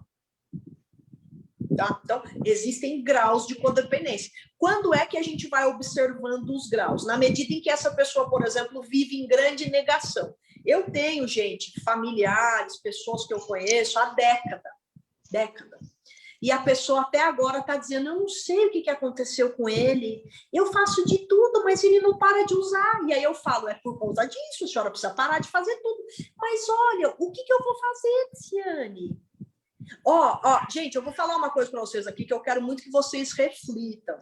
Tá? Então, existem graus de codependência. Quando é que a gente vai observando os graus? Na medida em que essa pessoa, por exemplo, vive em grande negação. Eu tenho, gente, familiares, pessoas que eu conheço há década. E a pessoa até agora está dizendo, eu não sei o que aconteceu com ele, eu faço de tudo, mas ele não para de usar. E aí eu falo, é por conta disso, a senhora precisa parar de fazer tudo. Mas olha, o que eu vou fazer, Ciane? Gente, eu vou falar uma coisa para vocês aqui que eu quero muito que vocês reflitam,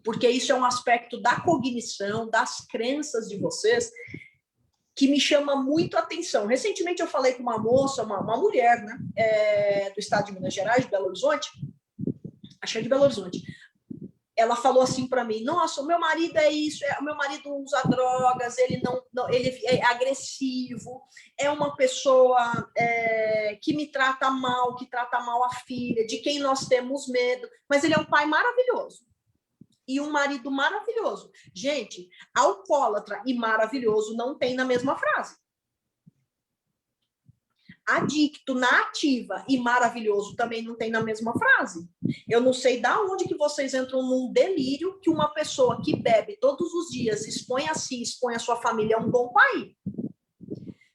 porque isso é um aspecto da cognição, das crenças de vocês, que me chama muito a atenção. Recentemente eu falei com uma moça, uma mulher, né, do estado de Minas Gerais, de Belo Horizonte, acho que é de Belo Horizonte. Ela falou assim para mim, nossa, o meu marido é isso, o meu marido usa drogas, ele é agressivo, é uma pessoa que me trata mal, que trata mal a filha, de quem nós temos medo, mas ele é um pai maravilhoso. E um marido maravilhoso. Gente, alcoólatra e maravilhoso não tem na mesma frase. Adicto na ativa e maravilhoso também não tem na mesma frase. Eu não sei de onde que vocês entram num delírio que uma pessoa que bebe todos os dias, expõe a si, expõe a sua família, é um bom pai.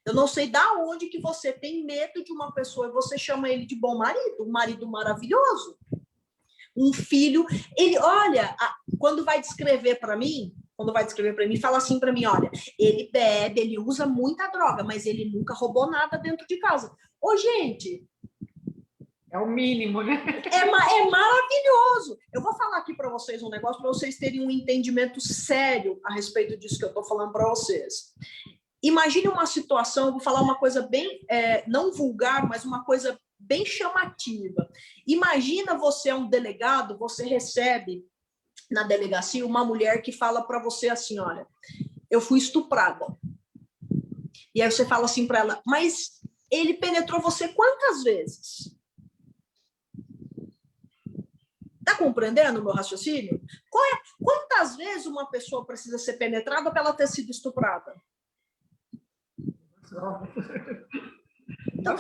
Eu não sei de onde que você tem medo de uma pessoa e você chama ele de bom marido, um marido maravilhoso. Um filho, ele, olha, quando vai descrever para mim, fala assim para mim, olha, ele bebe, ele usa muita droga, mas ele nunca roubou nada dentro de casa. Ô, gente... É o mínimo, né? É maravilhoso. Eu vou falar aqui para vocês um negócio para vocês terem um entendimento sério a respeito disso que eu estou falando para vocês. Imagine uma situação, eu vou falar uma coisa bem, não vulgar, mas uma coisa bem chamativa. Imagina você é um delegado, você recebe na delegacia uma mulher que fala para você assim, olha, eu fui estuprada. E aí você fala assim para ela, mas ele penetrou você quantas vezes? Tá compreendendo o meu raciocínio? Quantas vezes uma pessoa precisa ser penetrada para ela ter sido estuprada? Então,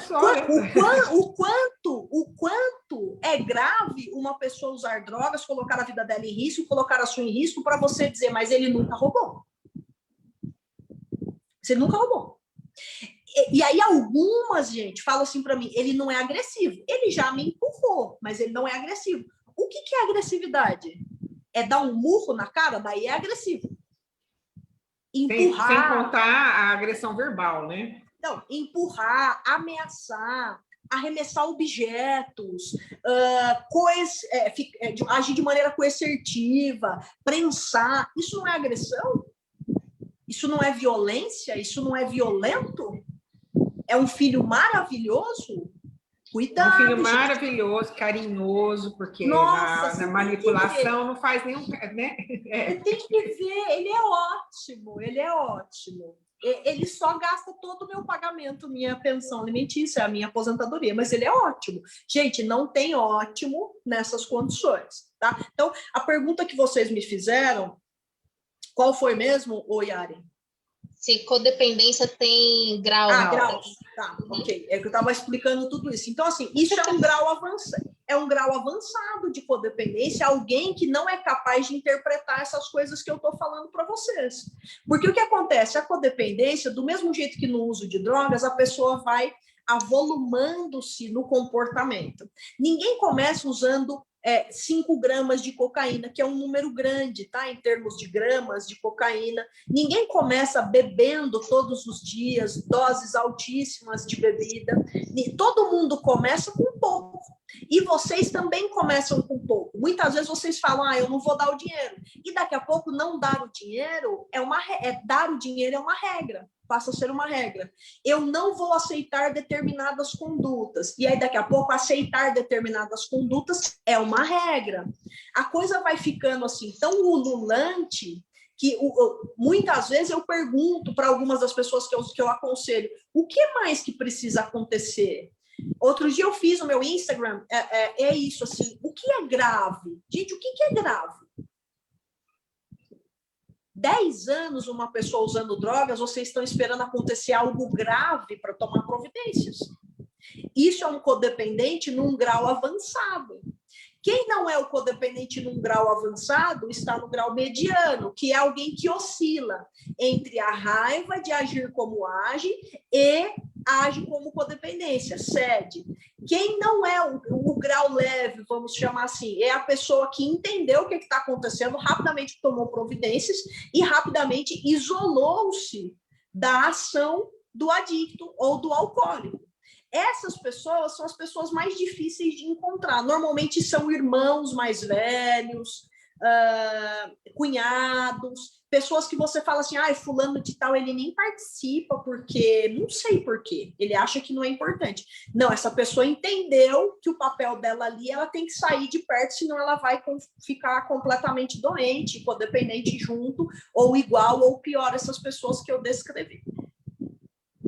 o quanto é grave uma pessoa usar drogas, colocar a vida dela em risco, colocar a sua em risco, para você dizer, mas ele nunca roubou. Você nunca roubou. E aí algumas, gente, falam assim para mim, ele não é agressivo. Ele já me empurrou, mas ele não é agressivo. O que é agressividade? É dar um murro na cara? Daí é agressivo. Empurrar. Sem contar a agressão verbal, né? Não, empurrar, ameaçar, arremessar objetos, agir de maneira coercitiva, prensar. Isso não é agressão? Isso não é violência? Isso não é violento? É um filho maravilhoso? Cuidado. É um filho gente. maravilhoso, carinhoso, porque Nossa, na manipulação não faz nenhum... Né? Você tem que ver, ele é ótimo, ele é ótimo. Ele só gasta todo o meu pagamento, minha pensão alimentícia, a minha aposentadoria, mas ele é ótimo. Gente, não tem ótimo nessas condições, tá? Então, a pergunta que vocês me fizeram, qual foi mesmo, Yari? Se codependência tem grau. Graus. Tá, ok. É que eu estava explicando tudo isso. Então, assim, isso é um grau avançado. É um grau avançado de codependência, alguém que não é capaz de interpretar essas coisas que eu estou falando para vocês. Porque o que acontece? A codependência, do mesmo jeito que no uso de drogas, a pessoa vai avolumando-se no comportamento. Ninguém começa usando 5 gramas de cocaína, que é um número grande, tá? Em termos de gramas de cocaína. Ninguém começa bebendo todos os dias, doses altíssimas de bebida. Todo mundo começa com pouco. E vocês também começam com pouco. Muitas vezes vocês falam, eu não vou dar o dinheiro. E daqui a pouco não dar o dinheiro dar o dinheiro é uma regra. Passa a ser uma regra. Eu não vou aceitar determinadas condutas. E aí, daqui a pouco, aceitar determinadas condutas é uma regra. A coisa vai ficando assim tão ululante que muitas vezes eu pergunto para algumas das pessoas que eu aconselho, o que mais que precisa acontecer? Outro dia eu fiz o meu Instagram, é isso, assim, o que é grave? Gente, o que é grave? 10 anos uma pessoa usando drogas, vocês estão esperando acontecer algo grave para tomar providências. Isso é um codependente num grau avançado. Quem não é o codependente num grau avançado está no grau mediano, que é alguém que oscila entre a raiva de agir como age e age como codependência, cede. Quem não é o grau leve, vamos chamar assim, é a pessoa que entendeu o que está acontecendo, rapidamente tomou providências e rapidamente isolou-se da ação do adicto ou do alcoólico. Essas pessoas são as pessoas mais difíceis de encontrar. Normalmente são irmãos mais velhos, cunhados, pessoas que você fala assim, fulano de tal, ele nem participa porque, não sei por quê, ele acha que não é importante. Não, essa pessoa entendeu que o papel dela ali, ela tem que sair de perto, senão ela vai ficar completamente doente, codependente junto, ou igual, ou pior, essas pessoas que eu descrevi.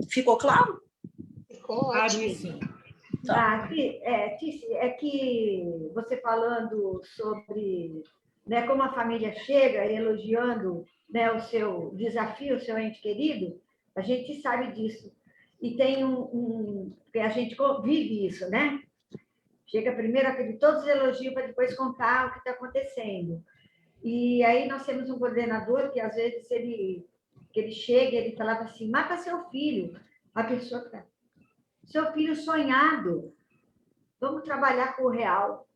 Ficou claro? Claríssimo. Tícia, é que você falando sobre como a família chega elogiando o seu desafio, o seu ente querido, a gente sabe disso. E tem a gente vive isso, né? Chega primeiro a pedir todos os elogios para depois contar o que está acontecendo. E aí nós temos um coordenador que, às vezes, ele chega e ele falava assim, mata seu filho. A pessoa está... Seu filho sonhado, vamos trabalhar com o real.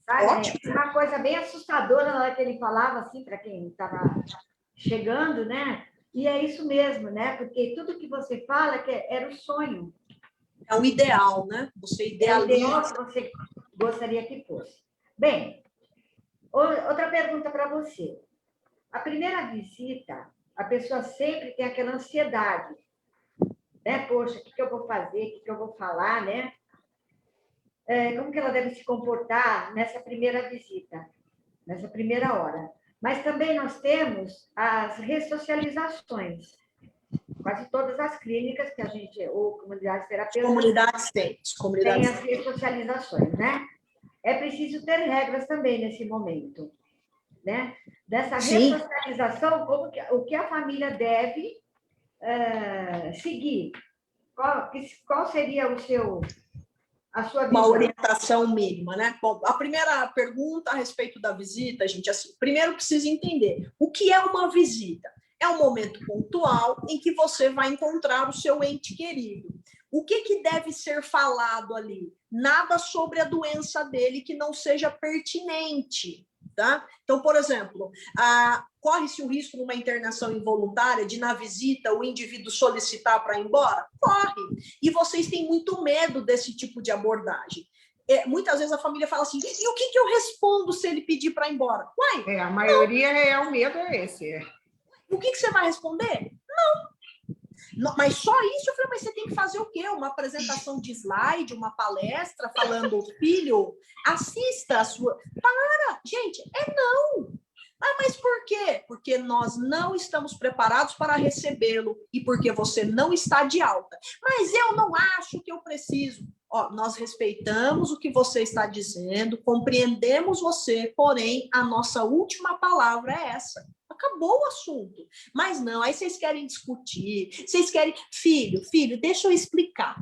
Sabe? É uma coisa bem assustadora na hora que ele falava, assim, para quem estava chegando, né? E é isso mesmo, né? Porque tudo que você fala era o sonho. É o ideal, né? Você idealiza. É o ideal que você gostaria que fosse. Bem, outra pergunta para você. A primeira visita, a pessoa sempre tem aquela ansiedade. Né? Poxa, o que eu vou fazer? O que eu vou falar, né? Como que ela deve se comportar nessa primeira visita, nessa primeira hora? Mas também nós temos as ressocializações. Quase todas as clínicas que a gente, ou comunidades terapêuticas... Comunidades têm. Tem as ressocializações, né? É preciso ter regras também nesse momento, né? Dessa ressocialização, o que a família deve seguir? Qual seria a sua visão? Uma orientação mínima, né? Bom, a primeira pergunta a respeito da visita, gente, assim, primeiro precisa entender o que é uma visita. É um momento pontual em que você vai encontrar o seu ente querido. O que deve ser falado ali? Nada sobre a doença dele que não seja pertinente. Tá? Então, por exemplo, corre-se o risco numa internação involuntária de, na visita, o indivíduo solicitar para ir embora? Corre. E vocês têm muito medo desse tipo de abordagem. Muitas vezes a família fala assim, e o que eu respondo se ele pedir para ir embora? Uai, a maioria o medo é esse. O que você vai responder? Não, mas só isso. Eu falei, mas você tem que fazer o quê? Uma apresentação de slide, uma palestra falando, filho, assista a sua... Para! Gente, não! Mas por quê? Porque nós não estamos preparados para recebê-lo e porque você não está de alta. Mas eu não acho que eu preciso. Nós respeitamos o que você está dizendo, compreendemos você, porém, a nossa última palavra é essa. Acabou o assunto. Mas não, aí vocês querem discutir, vocês querem... Filho, deixa eu explicar.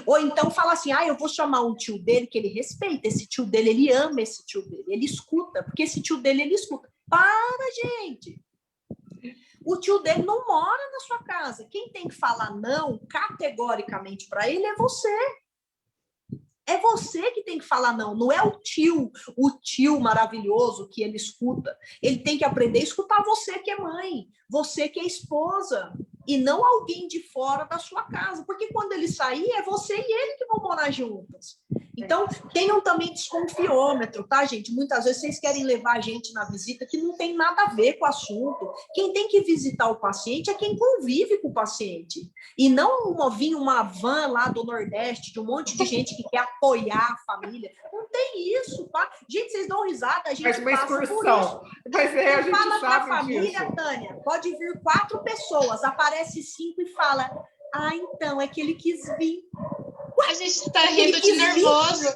Ou então fala assim, eu vou chamar um tio dele que ele respeita, esse tio dele, ele ama esse tio dele, ele escuta, porque esse tio dele, ele escuta. Para, gente! O tio dele não mora na sua casa. Quem tem que falar não, categoricamente, para ele é você. É você que tem que falar não, não é o tio maravilhoso que ele escuta. Ele tem que aprender a escutar você que é mãe, você que é esposa, e não alguém de fora da sua casa, porque quando ele sair, é você e ele que vão morar juntas. Então, tenham também desconfiômetro, tá, gente? Muitas vezes vocês querem levar a gente na visita que não tem nada a ver com o assunto. Quem tem que visitar o paciente é quem convive com o paciente. E não vir uma van lá do Nordeste de um monte de gente que quer apoiar a família. Não tem isso, tá? Gente, vocês dão risada, a gente faz uma passa excursão. por isso. Mas a gente fala para a família, disso. Tânia, pode vir 4 pessoas, aparece 5 e fala, então, é que ele quis vir. A gente está rindo de nervoso.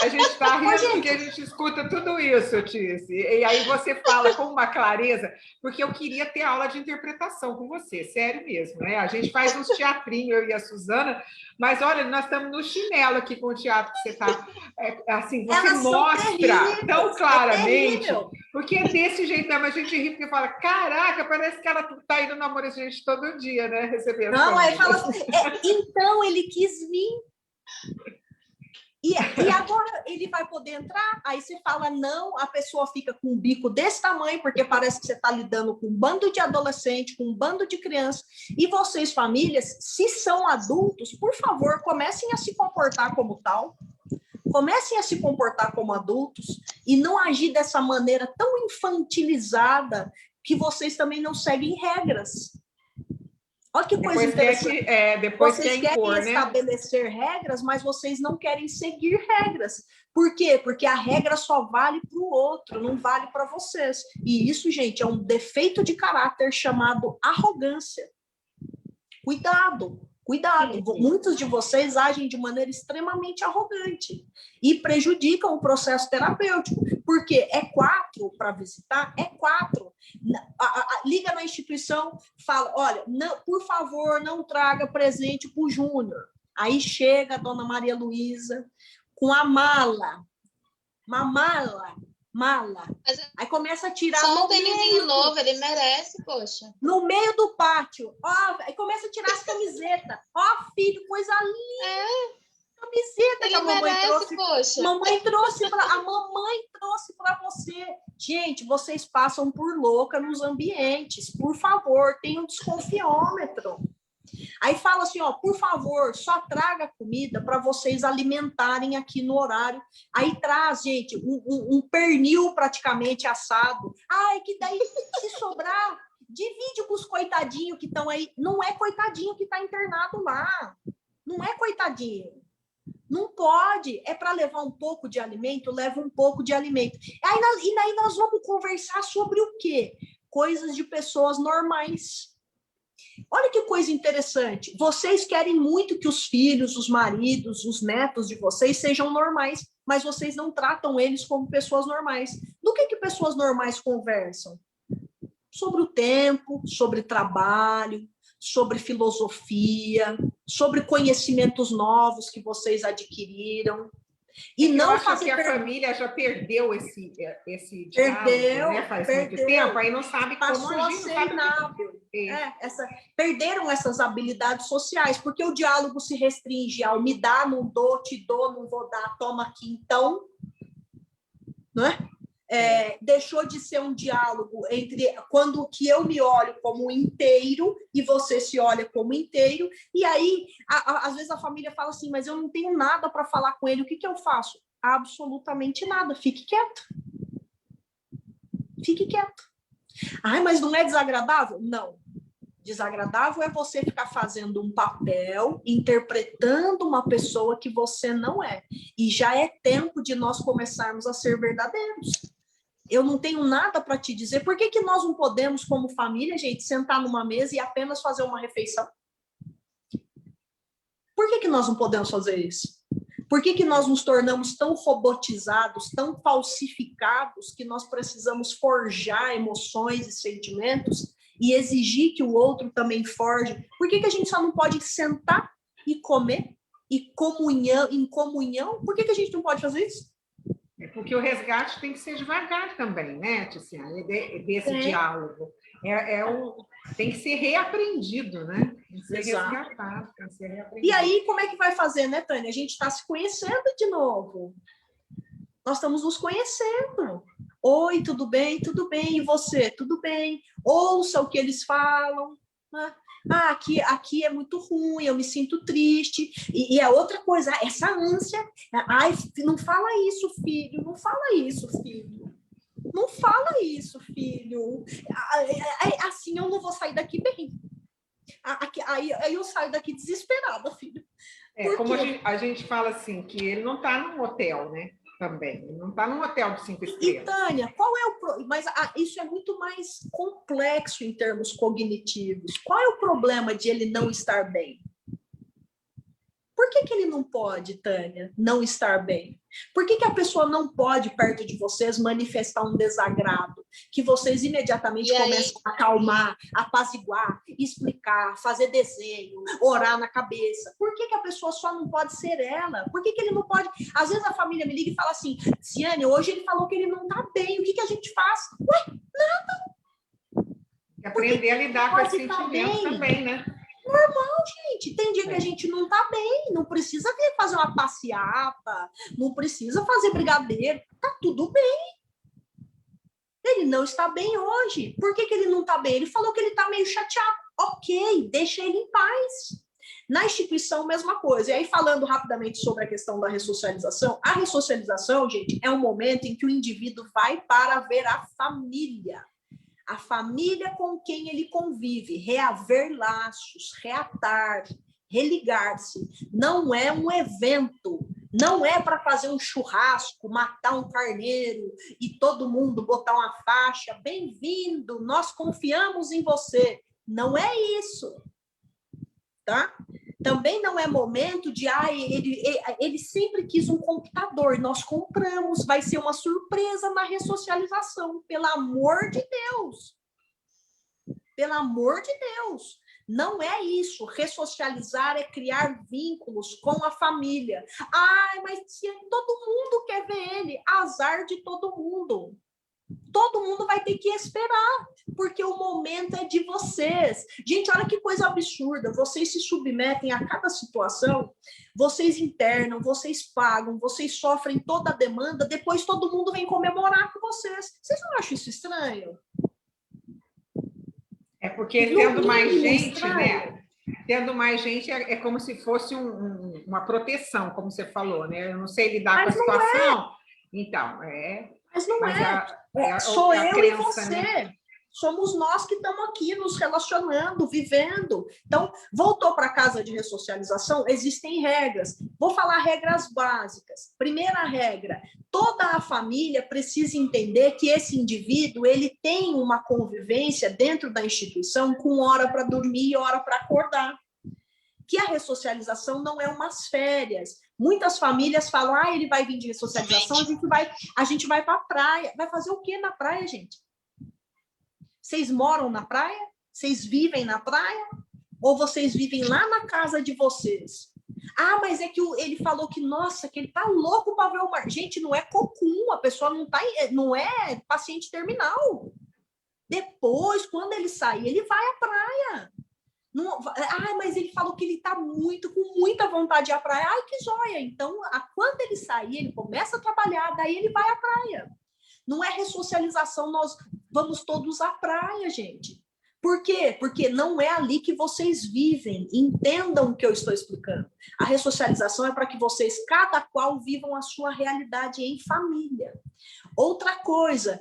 A gente está rindo porque a gente escuta tudo isso, Tice. E aí você fala com uma clareza, porque eu queria ter aula de interpretação com você, sério mesmo, né? A gente faz uns teatrinhos, eu e a Suzana, mas olha, nós estamos no chinelo aqui com o teatro que você está... assim, você Elas mostra tão claramente, terrível. porque é desse jeito mesmo, a gente ri porque fala, caraca, parece que ela está indo no Amor e Gente todo dia, né? Recebendo. Não, aí fala assim, então ele quis vir. E agora ele vai poder entrar? Aí você fala não, a pessoa fica com um bico desse tamanho, porque parece que você está lidando com um bando de adolescente, com um bando de crianças. E vocês, famílias, se são adultos, por favor, comecem a se comportar como tal. Comecem a se comportar como adultos e não agir dessa maneira tão infantilizada que vocês também não seguem regras. Olha que coisa interessante. Depois vocês querem impor, né? estabelecer regras, mas vocês não querem seguir regras. Por quê? Porque a regra só vale para o outro, não vale para vocês. E isso, gente, é um defeito de caráter chamado arrogância. Cuidado. Muitos de vocês agem de maneira extremamente arrogante e prejudicam o processo terapêutico, porque é 4 para visitar, é 4. Liga na instituição, fala, olha, não, por favor, não traga presente para o Júnior. Aí chega a dona Maria Luísa com a mala, uma mala. Aí começa a tirar... Só um tênisinho novo, ele merece, poxa. No meio do pátio. Aí começa a tirar as camisetas. Filho, coisa linda. Camiseta que a mamãe merece, trouxe. Poxa. A mamãe trouxe para você. Gente, vocês passam por louca nos ambientes. Por favor, tenham desconfiômetro. Aí fala assim, por favor, só traga comida para vocês alimentarem aqui no horário. Aí traz, gente, um pernil praticamente assado. Que daí, se sobrar, divide com os coitadinhos que estão aí. Não é coitadinho que está internado lá. Não é coitadinho. Não pode. É para levar um pouco de alimento, leva um pouco de alimento. E daí nós vamos conversar sobre o quê? Coisas de pessoas normais. Olha que coisa interessante. Vocês querem muito que os filhos, os maridos, os netos de vocês sejam normais, mas vocês não tratam eles como pessoas normais. Do que pessoas normais conversam? Sobre o tempo, sobre trabalho, sobre filosofia, sobre conhecimentos novos que vocês adquiriram. E não fazer... que a família já perdeu esse diálogo, né? Faz muito tempo, aí não sabe como agir, não sabe... Perderam essas habilidades sociais, porque o diálogo se restringe ao me dá, não dou, te dou, não vou dar, toma aqui, então... Não é? Deixou de ser um diálogo entre quando que eu me olho como inteiro e você se olha como inteiro, e aí, às vezes a família fala assim, mas eu não tenho nada para falar com ele, o que eu faço? Absolutamente nada, fique quieto. Fique quieto. Ai, mas não é desagradável? Não. Desagradável é você ficar fazendo um papel, interpretando uma pessoa que você não é. E já é tempo de nós começarmos a ser verdadeiros. Eu não tenho nada para te dizer. Por que nós não podemos, como família, gente, sentar numa mesa e apenas fazer uma refeição? Por que nós não podemos fazer isso? Por que nós nos tornamos tão robotizados, tão falsificados, que nós precisamos forjar emoções e sentimentos e exigir que o outro também forje? Por que a gente só não pode sentar e comer e em comunhão? Por que a gente não pode fazer isso? Porque o resgate tem que ser devagar também, né, Ticiane? Desse diálogo. Tem que ser reaprendido, né? Tem que ser resgatado, tem que ser reaprendido. E aí, como é que vai fazer, né, Tânia? A gente está se conhecendo de novo. Nós estamos nos conhecendo. Oi, tudo bem? Tudo bem. E você? Tudo bem. Ouça o que eles falam. Né? Aqui é muito ruim, eu me sinto triste. E a outra coisa, essa ânsia. Ai, não fala isso, filho. Não fala isso, filho. Não fala isso, filho. Assim eu não vou sair daqui bem. Aí eu saio daqui desesperada, filho. Como a gente fala assim, que ele não está num hotel, né? Também. Ele não está num hotel de 5 estrelas. E, Tânia, qual é o problema? Mas isso é muito mais complexo em termos cognitivos. Qual é o problema de ele não estar bem? Por que ele não pode, Tânia, não estar bem? Por que a pessoa não pode, perto de vocês, manifestar um desagrado? Que vocês imediatamente começam a acalmar, apaziguar, explicar, fazer desenho, orar na cabeça. Por que a pessoa só não pode ser ela? Por que ele não pode? Às vezes a família me liga e fala assim, Ciane, hoje ele falou que ele não está bem, o que a gente faz? Ué, nada. Aprender a lidar com esse sentimento também, né? Normal, gente. Tem dia que a gente não tá bem, não precisa vir fazer uma passeata, não precisa fazer brigadeiro, tá tudo bem. Ele não está bem hoje. Por que ele não tá bem? Ele falou que ele tá meio chateado. Ok, deixa ele em paz. Na instituição, mesma coisa. E aí, falando rapidamente sobre a questão da ressocialização, a ressocialização, gente, é um momento em que o indivíduo vai para ver a família com quem ele convive, reaver laços, reatar, religar-se. Não é um evento, não é para fazer um churrasco, matar um carneiro e todo mundo botar uma faixa, bem-vindo, nós confiamos em você. Não é isso, tá? Também não é momento de, ele sempre quis um computador, nós compramos, vai ser uma surpresa na ressocialização, pelo amor de Deus. Pelo amor de Deus. Não é isso. Ressocializar é criar vínculos com a família. Mas todo mundo quer ver ele. Azar de todo mundo. Todo mundo vai ter que esperar, porque o momento é de vocês. Gente, olha que coisa absurda. Vocês se submetem a cada situação, vocês internam, vocês pagam, vocês sofrem toda a demanda, depois todo mundo vem comemorar com vocês. Vocês não acham isso estranho? É porque tendo mais gente, né? Tendo mais gente é como se fosse uma proteção, como você falou, né? Eu não sei lidar com a situação. Então, Mas não sou eu crença, e você. Né? Somos nós que estamos aqui nos relacionando, vivendo. Então, voltou para a casa de ressocialização, existem regras. Vou falar regras básicas. Primeira regra, toda a família precisa entender que esse indivíduo ele tem uma convivência dentro da instituição com hora para dormir e hora para acordar. Que a ressocialização não é umas férias. Muitas famílias falam, ele vai vir de ressocialização, a gente vai para a praia. Vai fazer o quê na praia, gente? Vocês moram na praia? Vocês vivem na praia? Ou vocês vivem lá na casa de vocês? Ah, mas é que ele falou que, nossa, que ele tá louco para ver o mar. Gente, não é cocum, a pessoa não é paciente terminal. Depois, quando ele sair, ele vai à praia. Não, mas ele falou que ele tá com muita vontade de ir à praia. Ai, que joia! Então, quando ele sair, ele começa a trabalhar, daí ele vai à praia. Não é ressocialização, nós vamos todos à praia, gente. Por quê? Porque não é ali que vocês vivem. Entendam o que eu estou explicando. A ressocialização é para que vocês, cada qual, vivam a sua realidade em família. Outra coisa,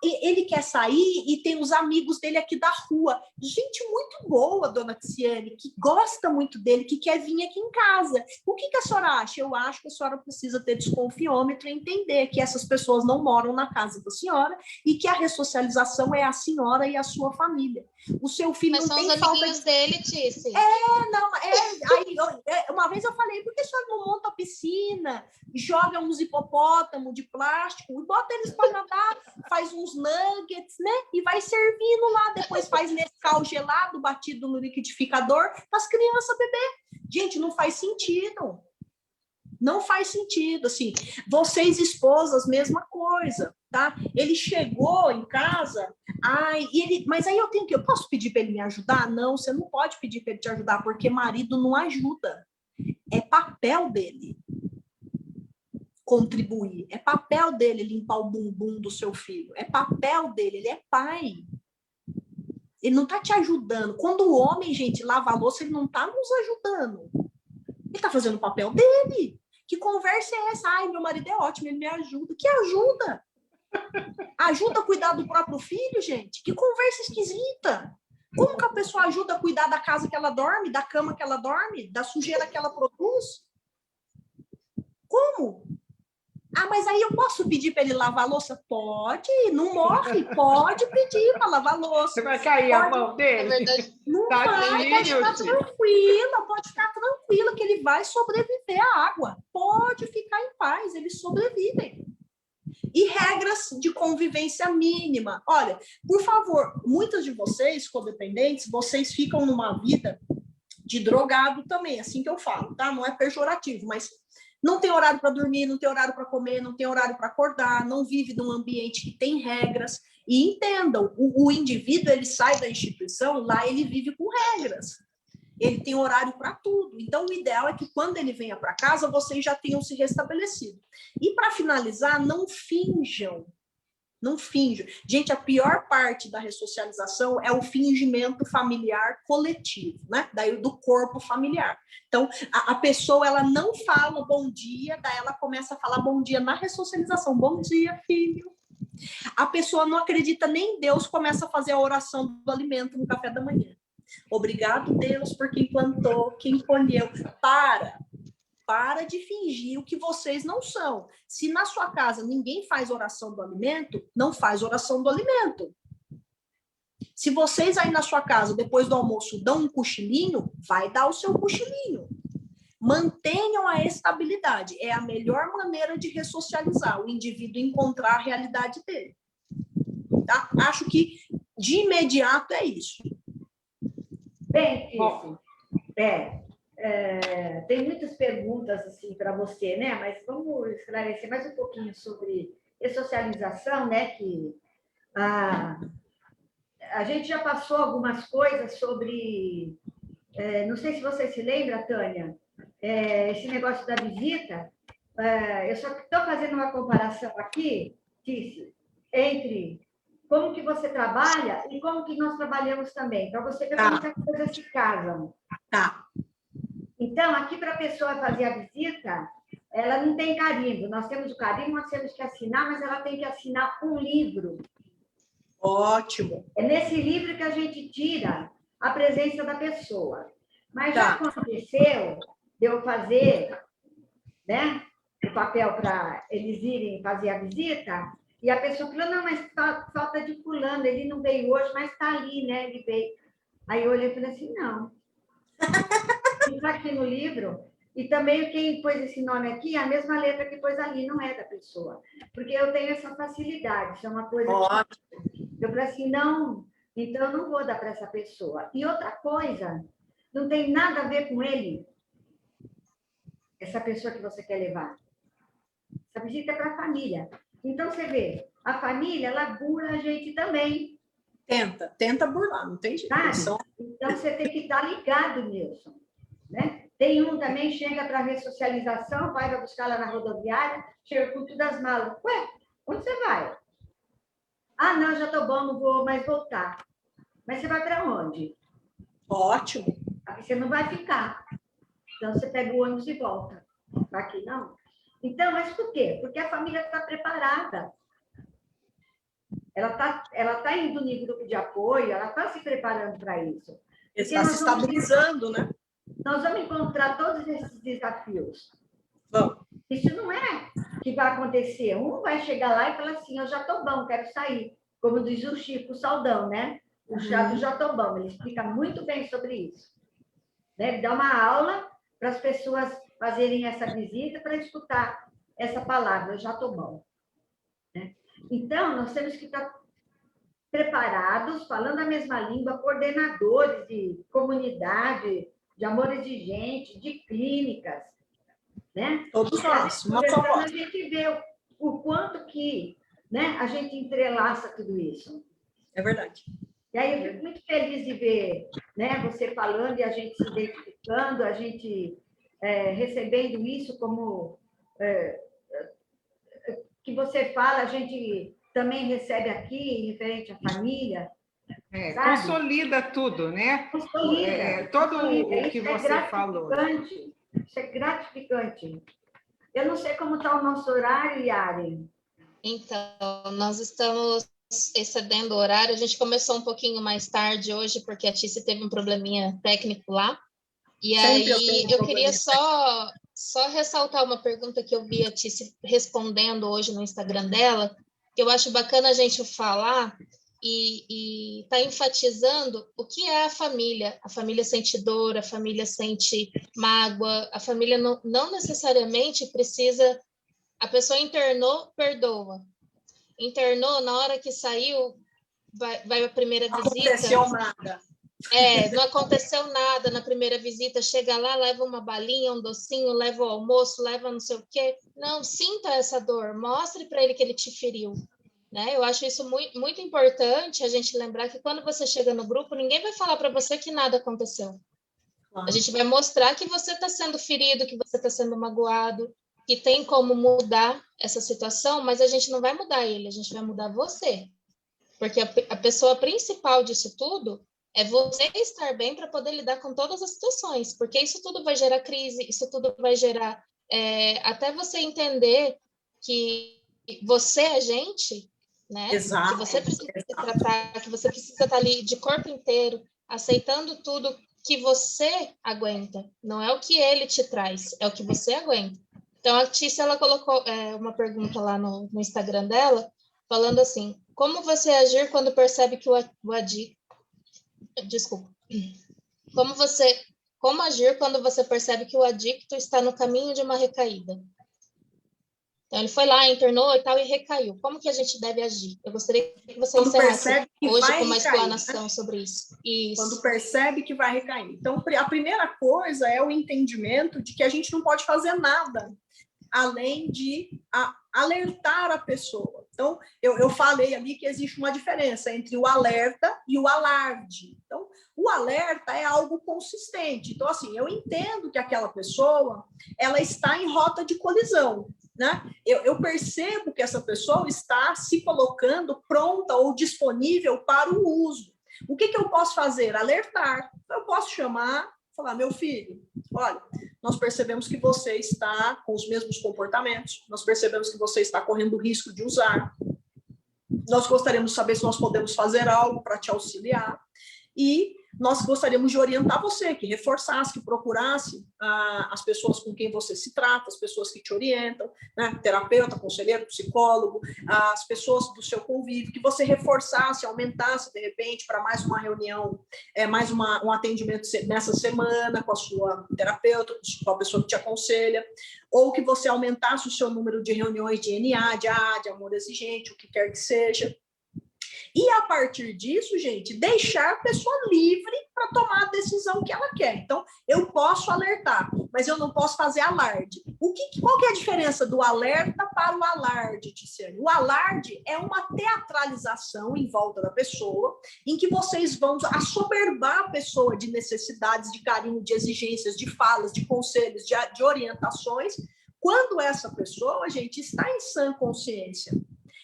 ele quer sair e tem os amigos dele aqui da rua. Gente muito boa, dona Tiziane, que gosta muito dele, que quer vir aqui em casa. O que a senhora acha? Eu acho que a senhora precisa ter desconfiômetro e entender que essas pessoas não moram na casa da senhora e que a ressocialização é a senhora e a sua família. O seu filho Mas não são tem os falta amiguinhos dele, Tice. Uma vez eu falei, por que a senhora não monta a piscina, joga uns hipopótamos de plástico e bota eles para nadar, faz uns nuggets, né? E vai servindo lá, depois faz Nescau gelado, batido no liquidificador, para as crianças beber. Gente, não faz sentido. Não faz sentido, assim. Vocês, esposas, mesma coisa, tá? Ele chegou em casa, mas aí eu posso pedir para ele me ajudar? Não, você não pode pedir para ele te ajudar, porque marido não ajuda. É papel dele contribuir, é papel dele limpar o bumbum do seu filho, é papel dele, ele é pai. Ele não está te ajudando. Quando o homem, gente, lava a louça, ele não está nos ajudando. Ele está fazendo o papel dele. Que conversa é essa? Ai, meu marido é ótimo, ele me ajuda. Que ajuda? Ajuda a cuidar do próprio filho, gente? Que conversa esquisita. Como que a pessoa ajuda a cuidar da casa que ela dorme, da cama que ela dorme, da sujeira que ela produz? Como? Ah, mas aí eu posso pedir para ele lavar a louça? Pode, não morre, pode pedir para lavar a louça. Você vai cair a mão dele? Na verdade, não vai, pode ficar tranquila que ele vai sobreviver à água. Pode ficar em paz, eles sobrevivem. E regras de convivência mínima. Olha, por favor, muitas de vocês, codependentes, vocês ficam numa vida de drogado também, assim que eu falo, tá? Não é pejorativo, mas não tem horário para dormir, não tem horário para comer, não tem horário para acordar, não vive num ambiente que tem regras. E entendam, o indivíduo, ele sai da instituição, lá ele vive com regras. Ele tem horário para tudo. Então, o ideal é que quando ele venha para casa, vocês já tenham se restabelecido. E para finalizar, não finjam. Não finjam. Gente, a pior parte da ressocialização é o fingimento familiar coletivo, né? Daí do corpo familiar. Então, a pessoa, ela não fala bom dia, daí ela começa a falar bom dia na ressocialização. Bom dia, filho. A pessoa não acredita nem em Deus, começa a fazer a oração do alimento no café da manhã. Obrigado, Deus, por quem plantou, quem colheu. Para de fingir o que vocês não são. Se na sua casa ninguém faz oração do alimento, não faz oração do alimento. Se vocês aí na sua casa, depois do almoço, dão um cochilinho, vai dar o seu cochilinho. Mantenham a estabilidade. É a melhor maneira de ressocializar, o indivíduo encontrar a realidade dele. Tá? Acho que, de imediato, é isso. Bem, Tice, tem muitas perguntas assim para você, né? Mas vamos esclarecer mais um pouquinho sobre ressocialização, né? Que a gente já passou algumas coisas sobre, não sei se você se lembra, Tânia, esse negócio da visita. Eu só estou fazendo uma comparação aqui, Tice, entre como que você trabalha e como que nós trabalhamos também, para você ver como que as coisas se casam. Tá. Então, aqui para a pessoa fazer a visita, ela não tem carimbo. Nós temos o carimbo, nós temos que assinar, mas ela tem que assinar um livro. Ótimo. É nesse livro que a gente tira a presença da pessoa. Mas já aconteceu de eu fazer, né, o papel para eles irem fazer a visita, e a pessoa falou, não, mas falta de fulano, ele não veio hoje, mas está ali, né? Ele veio. Aí eu olhei e falei assim, não. Está aqui no livro, e também quem pôs esse nome aqui, a mesma letra que pôs ali, não é da pessoa. Porque eu tenho essa facilidade, isso é uma coisa que eu falei assim, não, então eu não vou dar para essa pessoa. E outra coisa, não tem nada a ver com ele. essa pessoa que você quer levar. Essa visita é para a família. Então, você vê, a família, ela burla a gente também. Tenta burlar, não tem jeito. Sabe? Então, você tem que estar ligado nisso. Né? Tem um também, chega para ressocialização, vai buscar lá na rodoviária, chega com todas as malas. Ué, onde você vai? Ah, não, já estou bom, não vou mais voltar. Mas você vai para onde? Ótimo. Aqui você não vai ficar. Então, você pega o ônibus e volta. Aqui não. Então, mas por quê? Porque a família está preparada. Ela tá indo em grupo de apoio, ela está se preparando para isso. Está se estabilizando, né? Nós vamos encontrar todos esses desafios. Vamos. Isso não é que vai acontecer. Um vai chegar lá e falar assim, eu já estou bom, quero sair. Como diz o Chico Saldão, né? O chá do já estou bom. Ele explica muito bem sobre isso. Né? Ele dá uma aula para as pessoas fazerem essa visita para escutar essa palavra, eu já estou bom. Né? Então, nós temos que estar preparados, falando a mesma língua, coordenadores de comunidade, de amor exigente, de clínicas, né? Todos nós, uma só voz. A gente vê o quanto que, né, a gente entrelaça tudo isso. É verdade. E aí eu fico muito feliz de ver, né, você falando e a gente se identificando, a gente recebendo isso como que você fala, a gente também recebe aqui, referente à família. Consolida tudo, né? Consolida. Todo consolida. o que você falou. Isso é gratificante. Eu não sei como está o nosso horário, Yari. Então, nós estamos excedendo o horário. A gente começou um pouquinho mais tarde hoje, porque a Tícia teve um probleminha técnico lá. E Sempre aí eu queria só ressaltar uma pergunta que eu vi a Tícia respondendo hoje no Instagram dela, que eu acho bacana a gente falar e tá enfatizando o que é a família. A família sente dor, a família sente mágoa, a família não necessariamente precisa... A pessoa internou, perdoa. Internou, na hora que saiu, vai a primeira visita. Aconteceu nada. Não aconteceu nada na primeira visita, chega lá, leva uma balinha, um docinho, leva o almoço, leva não sei o quê. Não, sinta essa dor, mostre para ele que ele te feriu. Né? Eu acho isso muito, muito importante, a gente lembrar que quando você chega no grupo, ninguém vai falar para você que nada aconteceu. A gente vai mostrar que você está sendo ferido, que você está sendo magoado, que tem como mudar essa situação, mas a gente não vai mudar ele, a gente vai mudar você. Porque a pessoa principal disso tudo é você estar bem para poder lidar com todas as situações, porque isso tudo vai gerar crise, isso tudo vai gerar... até você entender que você é gente, né? Exato. Que você precisa se tratar, que você precisa estar ali de corpo inteiro, aceitando tudo que você aguenta. Não é o que ele te traz, é o que você aguenta. Então, a Tícia, ela colocou uma pergunta lá no Instagram dela, falando assim, como você agir quando percebe que o adicto... Desculpa. Como agir quando você percebe que o adicto está no caminho de uma recaída? Então, ele foi lá, internou e tal, e recaiu. Como que a gente deve agir? Eu gostaria que você encerrasse hoje com uma explanação sobre isso. Quando percebe que vai recair. Então, a primeira coisa é o entendimento de que a gente não pode fazer nada além de alertar a pessoa. Então, eu falei ali que existe uma diferença entre o alerta e o alarde. Então, o alerta é algo consistente. Então, assim, eu entendo que aquela pessoa, ela está em rota de colisão, né? Eu percebo que essa pessoa está se colocando pronta ou disponível para o uso. O que eu posso fazer? Alertar. Eu posso chamar, falar, meu filho, olha, nós percebemos que você está com os mesmos comportamentos, nós percebemos que você está correndo risco de usar, nós gostaríamos de saber se nós podemos fazer algo para te auxiliar, e nós gostaríamos de orientar você, que reforçasse, que procurasse as pessoas com quem você se trata, as pessoas que te orientam, né? Terapeuta, conselheiro, psicólogo, as pessoas do seu convívio, que você reforçasse, aumentasse, de repente, para mais uma reunião, mais um atendimento nessa semana com a sua terapeuta, com a pessoa que te aconselha, ou que você aumentasse o seu número de reuniões de NA, de AA, de amor exigente, o que quer que seja. E, a partir disso, gente, deixar a pessoa livre para tomar a decisão que ela quer. Então, eu posso alertar, mas eu não posso fazer alarde. Qual que é a diferença do alerta para o alarde, Tiziane? O alarde é uma teatralização em volta da pessoa, em que vocês vão assoberbar a pessoa de necessidades, de carinho, de exigências, de falas, de conselhos, de orientações, quando essa pessoa, gente, está em sã consciência.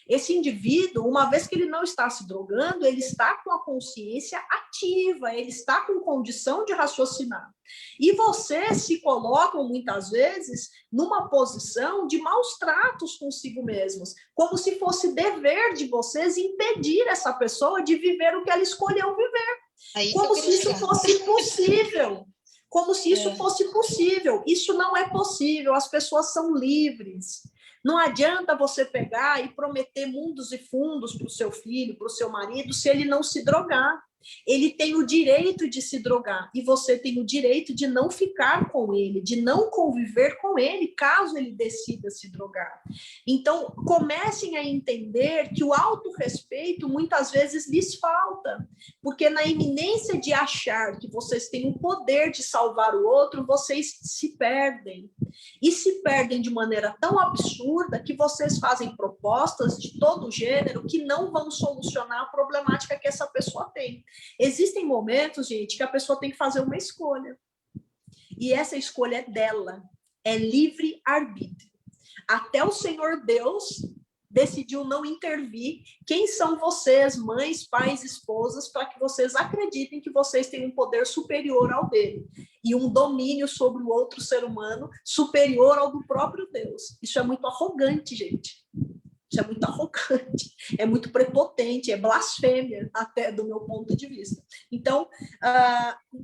Esse indivíduo, uma vez que ele não está se drogando, ele está com a consciência ativa, ele está com condição de raciocinar. E vocês se colocam, muitas vezes, numa posição de maus tratos consigo mesmos, como se fosse dever de vocês impedir essa pessoa de viver o que ela escolheu viver. Como se isso fosse possível. Como se isso fosse possível. Isso não é possível, as pessoas são livres. Não adianta você pegar e prometer mundos e fundos para o seu filho, para o seu marido, se ele não se drogar. Ele tem o direito de se drogar e você tem o direito de não ficar com ele, de não conviver com ele, caso ele decida se drogar. Então, comecem a entender que o autorrespeito muitas vezes lhes falta, porque na iminência de achar que vocês têm o poder de salvar o outro, vocês se perdem. E se perdem de maneira tão absurda que vocês fazem propostas de todo gênero que não vão solucionar a problemática que essa pessoa tem. Existem momentos, gente, que a pessoa tem que fazer uma escolha. E essa escolha é dela. É livre-arbítrio. Até o Senhor Deus decidiu não intervir. Quem são vocês, mães, pais, esposas, para que vocês acreditem que vocês têm um poder superior ao dele e um domínio sobre o outro ser humano superior ao do próprio Deus? Isso é muito arrogante, gente. Isso é muito arrogante, é muito prepotente, é blasfêmia, até do meu ponto de vista. Então,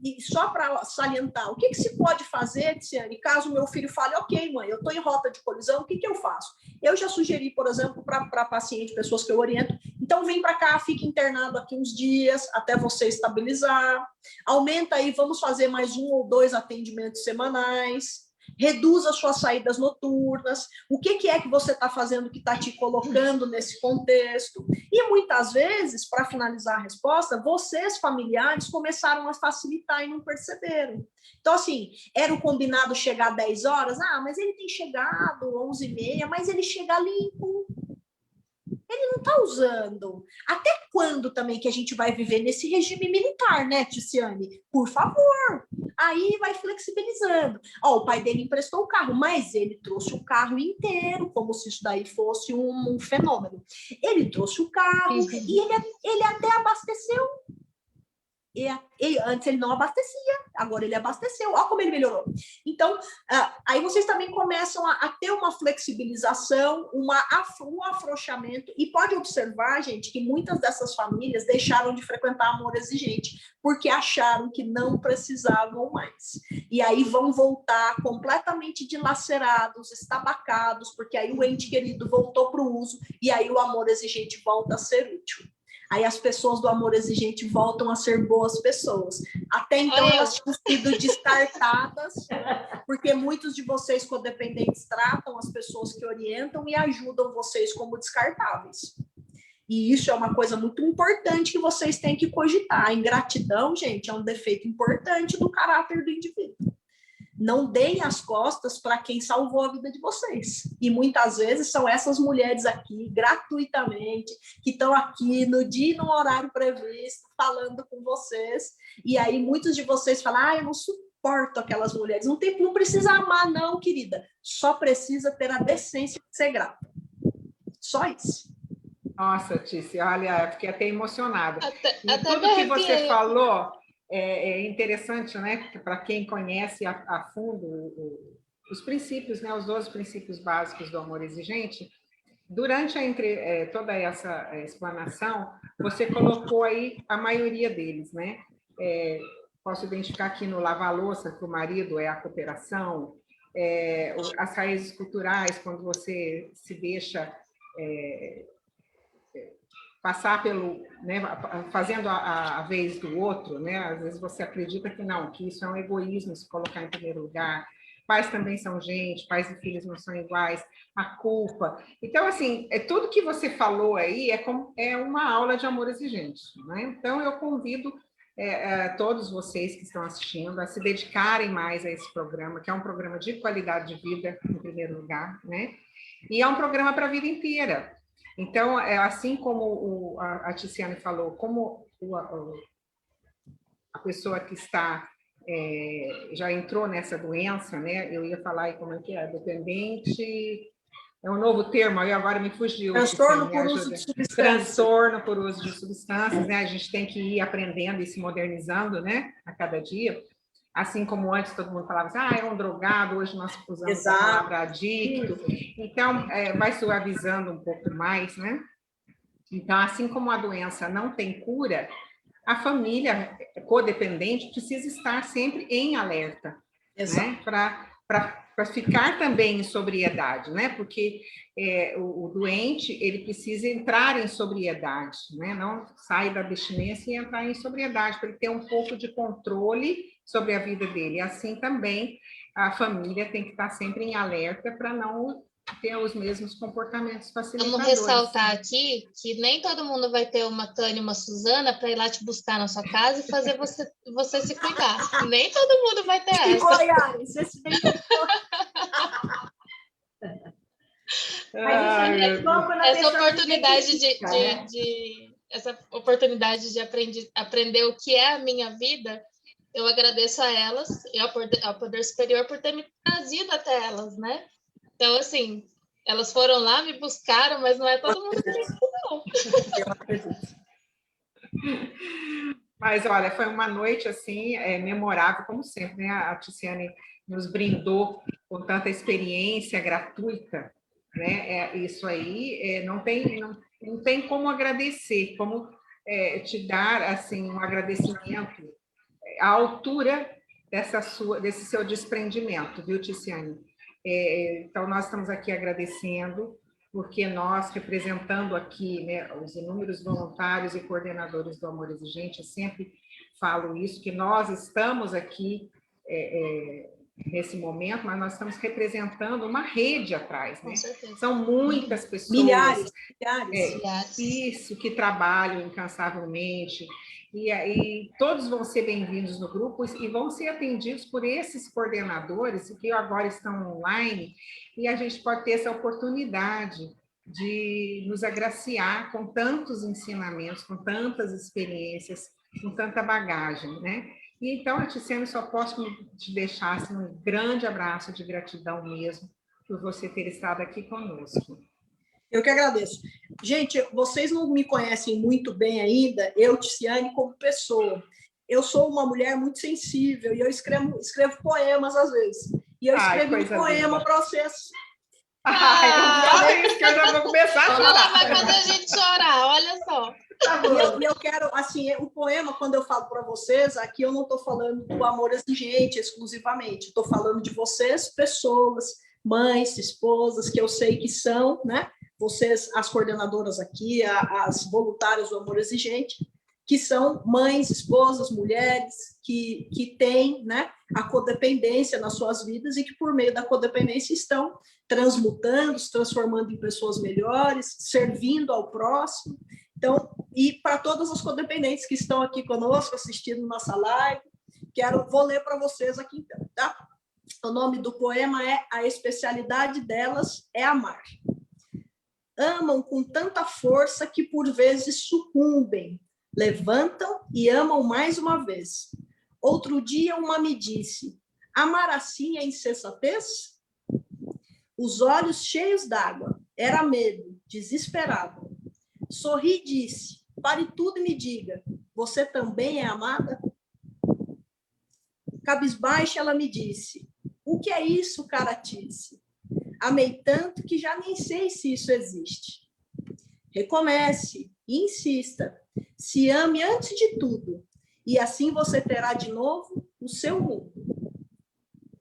e só para salientar, o que se pode fazer, Tiziane, caso o meu filho fale, ok, mãe, eu estou em rota de colisão, o que eu faço? Eu já sugeri, por exemplo, para paciente, pessoas que eu oriento, então vem para cá, fica internado aqui uns dias, até você estabilizar, aumenta aí, vamos fazer mais 1 ou 2 atendimentos semanais, reduz as suas saídas noturnas, o que é que você está fazendo que está te colocando nesse contexto. E muitas vezes, para finalizar a resposta, vocês, familiares, começaram a facilitar e não perceberam. Então, assim, era o combinado chegar às 10 horas, mas ele tem chegado 11h30, mas ele chega limpo. Ele não está usando. Até quando também que a gente vai viver nesse regime militar, né, Tiziane? Por favor. Aí vai flexibilizando. O pai dele emprestou o carro, mas ele trouxe o carro inteiro, como se isso daí fosse um fenômeno. Ele trouxe o carro e ele até abasteceu. Antes ele não abastecia, agora ele abasteceu. Olha como ele melhorou. Então, aí vocês também começam a ter uma flexibilização, um afrouxamento, e pode observar, gente, que muitas dessas famílias deixaram de frequentar amor exigente, porque acharam que não precisavam mais. E aí vão voltar completamente dilacerados, estabacados, porque aí o ente querido voltou para o uso, e aí o amor exigente volta a ser útil. Aí as pessoas do amor exigente voltam a ser boas pessoas. Até então elas tinham sido descartadas, porque muitos de vocês codependentes tratam as pessoas que orientam e ajudam vocês como descartáveis. E isso é uma coisa muito importante que vocês têm que cogitar. A ingratidão, gente, é um defeito importante do caráter do indivíduo. Não deem as costas para quem salvou a vida de vocês. E muitas vezes são essas mulheres aqui, gratuitamente, que estão aqui no dia e no horário previsto, falando com vocês. E aí muitos de vocês falam, eu não suporto aquelas mulheres. Não precisa amar, não, querida. Só precisa ter a decência de ser grata. Só isso. Nossa, Tice, olha, fiquei até emocionada. Até tudo que você falou... É interessante, né? Porque para quem conhece a fundo os princípios, né? Os 12 princípios básicos do amor exigente, durante toda essa explanação, você colocou aí a maioria deles, né? Posso identificar aqui no lavar-louça que o marido é a cooperação, as raízes culturais, quando você se deixa... passar pelo, né, fazendo a vez do outro, né? Às vezes você acredita que não, que isso é um egoísmo, se colocar em primeiro lugar. Pais também são gente, pais e filhos não são iguais, a culpa. Então, assim, tudo que você falou aí é uma aula de amor exigente, né? Então, eu convido todos vocês que estão assistindo a se dedicarem mais a esse programa, que é um programa de qualidade de vida, em primeiro lugar, né? E é um programa para a vida inteira. Então, assim como a Ticiane falou, como a pessoa que está já entrou nessa doença, né? Eu ia falar aí como é que é, dependente, é um novo termo, aí agora me fugiu. Transtorno por uso de substâncias. Transtorno por uso de substâncias, né? A gente tem que ir aprendendo e se modernizando, né? A cada dia. Assim como antes todo mundo falava assim, é um drogado, hoje nós usamos a palavra adicto. Então, vai suavizando um pouco mais, né? Então, assim como a doença não tem cura, a família codependente precisa estar sempre em alerta, né? Para ficar também em sobriedade, né? Porque o doente ele precisa entrar em sobriedade, né? Não sair da abstinência e entrar em sobriedade, para ele ter um pouco de controle sobre a vida dele. Assim também a família tem que estar sempre em alerta para não ter os mesmos comportamentos facilitadores. Vamos ressaltar aqui que nem todo mundo vai ter uma Tânia e uma Suzana para ir lá te buscar na sua casa e fazer você se cuidar. Nem todo mundo vai ter essa. Goiás, esse bem essa oportunidade de aprender o que é a minha vida, eu agradeço a elas e ao Poder Superior por ter me trazido até elas, né? Então, assim, elas foram lá, me buscaram, mas não é todo mundo que tem isso, não. Eu acredito. Mas, olha, foi uma noite, assim, memorável, como sempre, né? A Ticiane nos brindou com tanta experiência gratuita, né? Isso aí não tem como agradecer, como te dar, assim, um agradecimento à altura desse seu desprendimento, viu, Ticiane? Então, nós estamos aqui agradecendo, porque nós, representando aqui, né, os inúmeros voluntários e coordenadores do Amor Exigente, eu sempre falo isso, que nós estamos aqui nesse momento, mas nós estamos representando uma rede atrás, né? São muitas pessoas. Milhares. Isso, que trabalham incansavelmente, e todos vão ser bem-vindos no grupo e vão ser atendidos por esses coordenadores que agora estão online, e a gente pode ter essa oportunidade de nos agraciar com tantos ensinamentos, com tantas experiências, com tanta bagagem, né? E então, Ticiane, só posso te deixar assim, um grande abraço de gratidão mesmo por você ter estado aqui conosco. Eu que agradeço. Gente, vocês não me conhecem muito bem ainda, eu, Ticiane, como pessoa. Eu sou uma mulher muito sensível e eu escrevo poemas às vezes. E eu escrevi um poema para vocês. Eu já vou começar a chorar. Ela vai fazer a gente chorar, olha só. E eu quero, assim, o poema, quando eu falo para vocês, aqui eu não estou falando do Amor Exigente exclusivamente, estou falando de vocês, pessoas, mães, esposas, que eu sei que são, né? Vocês, as coordenadoras aqui, as voluntárias do Amor Exigente, que são mães, esposas, mulheres, que têm, né, a codependência nas suas vidas e que, por meio da codependência, estão transmutando, se transformando em pessoas melhores, servindo ao próximo. Então, e para todas as codependentes que estão aqui conosco, assistindo nossa live, vou ler para vocês aqui, então, tá? O nome do poema é A Especialidade Delas é Amar. Amam com tanta força que, por vezes, sucumbem, levantam e amam mais uma vez. Outro dia, uma me disse, amar assim é insensatez? Os olhos cheios d'água, era medo, desesperado. Sorri e disse, pare tudo e me diga, você também é amada? Cabisbaixa, ela me disse, o que é isso, caratice? Amei tanto que já nem sei se isso existe. Recomece e insista, se ame antes de tudo, e assim você terá de novo o seu mundo.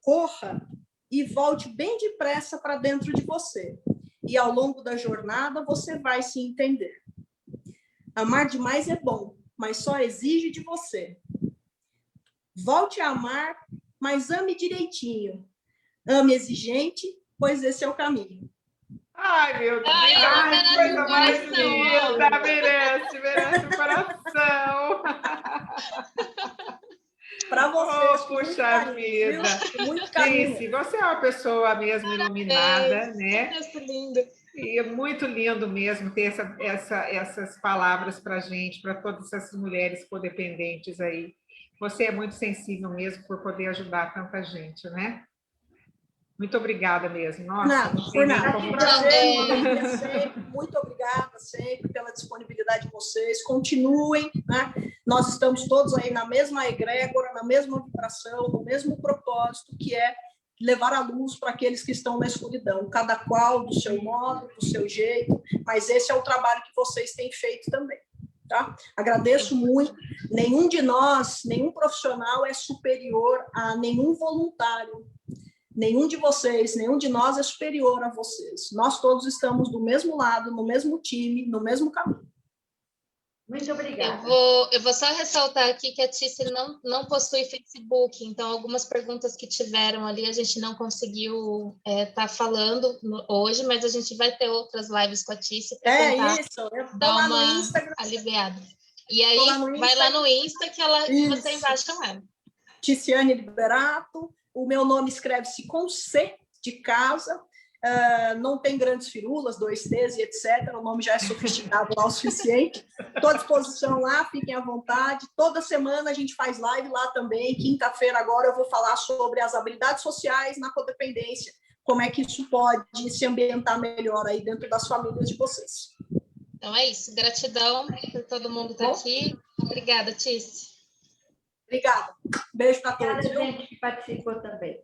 Corra e volte bem depressa para dentro de você, e ao longo da jornada você vai se entender. Amar demais é bom, mas só exige de você. Volte a amar, mas ame direitinho. Ame exigente, pois esse é o caminho. Ai, meu Deus, que coisa mais linda, merece o coração. Puxa vida! Viu? Muito carinho. Cici, você é uma pessoa mesmo iluminada, né? Isso, lindo. E é muito lindo mesmo ter essas palavras para a gente, para todas essas mulheres codependentes aí. Você é muito sensível mesmo por poder ajudar tanta gente, né? Muito obrigada mesmo. Nossa, Nada, não sei por nem nada. como... Prazer, uma alegria sempre. Muito obrigada sempre pela disponibilidade de vocês. Continuem, né? Nós estamos todos aí na mesma egrégora, na mesma vibração, no mesmo propósito, que é levar a luz para aqueles que estão na escuridão, cada qual do seu modo, do seu jeito, mas esse é o trabalho que vocês têm feito também. Tá? Agradeço muito. Nenhum de nós, nenhum profissional é superior a nenhum voluntário. Nenhum de vocês, nenhum de nós é superior a vocês. Nós todos estamos do mesmo lado, no mesmo time, no mesmo caminho. Muito obrigada. Eu vou só ressaltar aqui que a Tice não possui Facebook, então algumas perguntas que tiveram ali a gente não conseguiu estar falando hoje, mas a gente vai ter outras lives com a Tice para tentar isso, eu tô dar lá uma no Instagram. aliviada. E aí, Lá vai lá no Insta que você embaixa ela. Ticiane Liberato. O meu nome escreve-se com C de casa, não tem grandes firulas, 2 T's e etc. O nome já é sofisticado lá o suficiente. Estou à disposição lá, fiquem à vontade. Toda semana a gente faz live lá também. Quinta-feira agora eu vou falar sobre as habilidades sociais na codependência, como é que isso pode se ambientar melhor aí dentro das famílias de vocês. Então é isso. Gratidão por todo mundo estar aqui. Obrigada, Tice. Obrigada. Beijo para todos. Obrigada, gente, que participou também.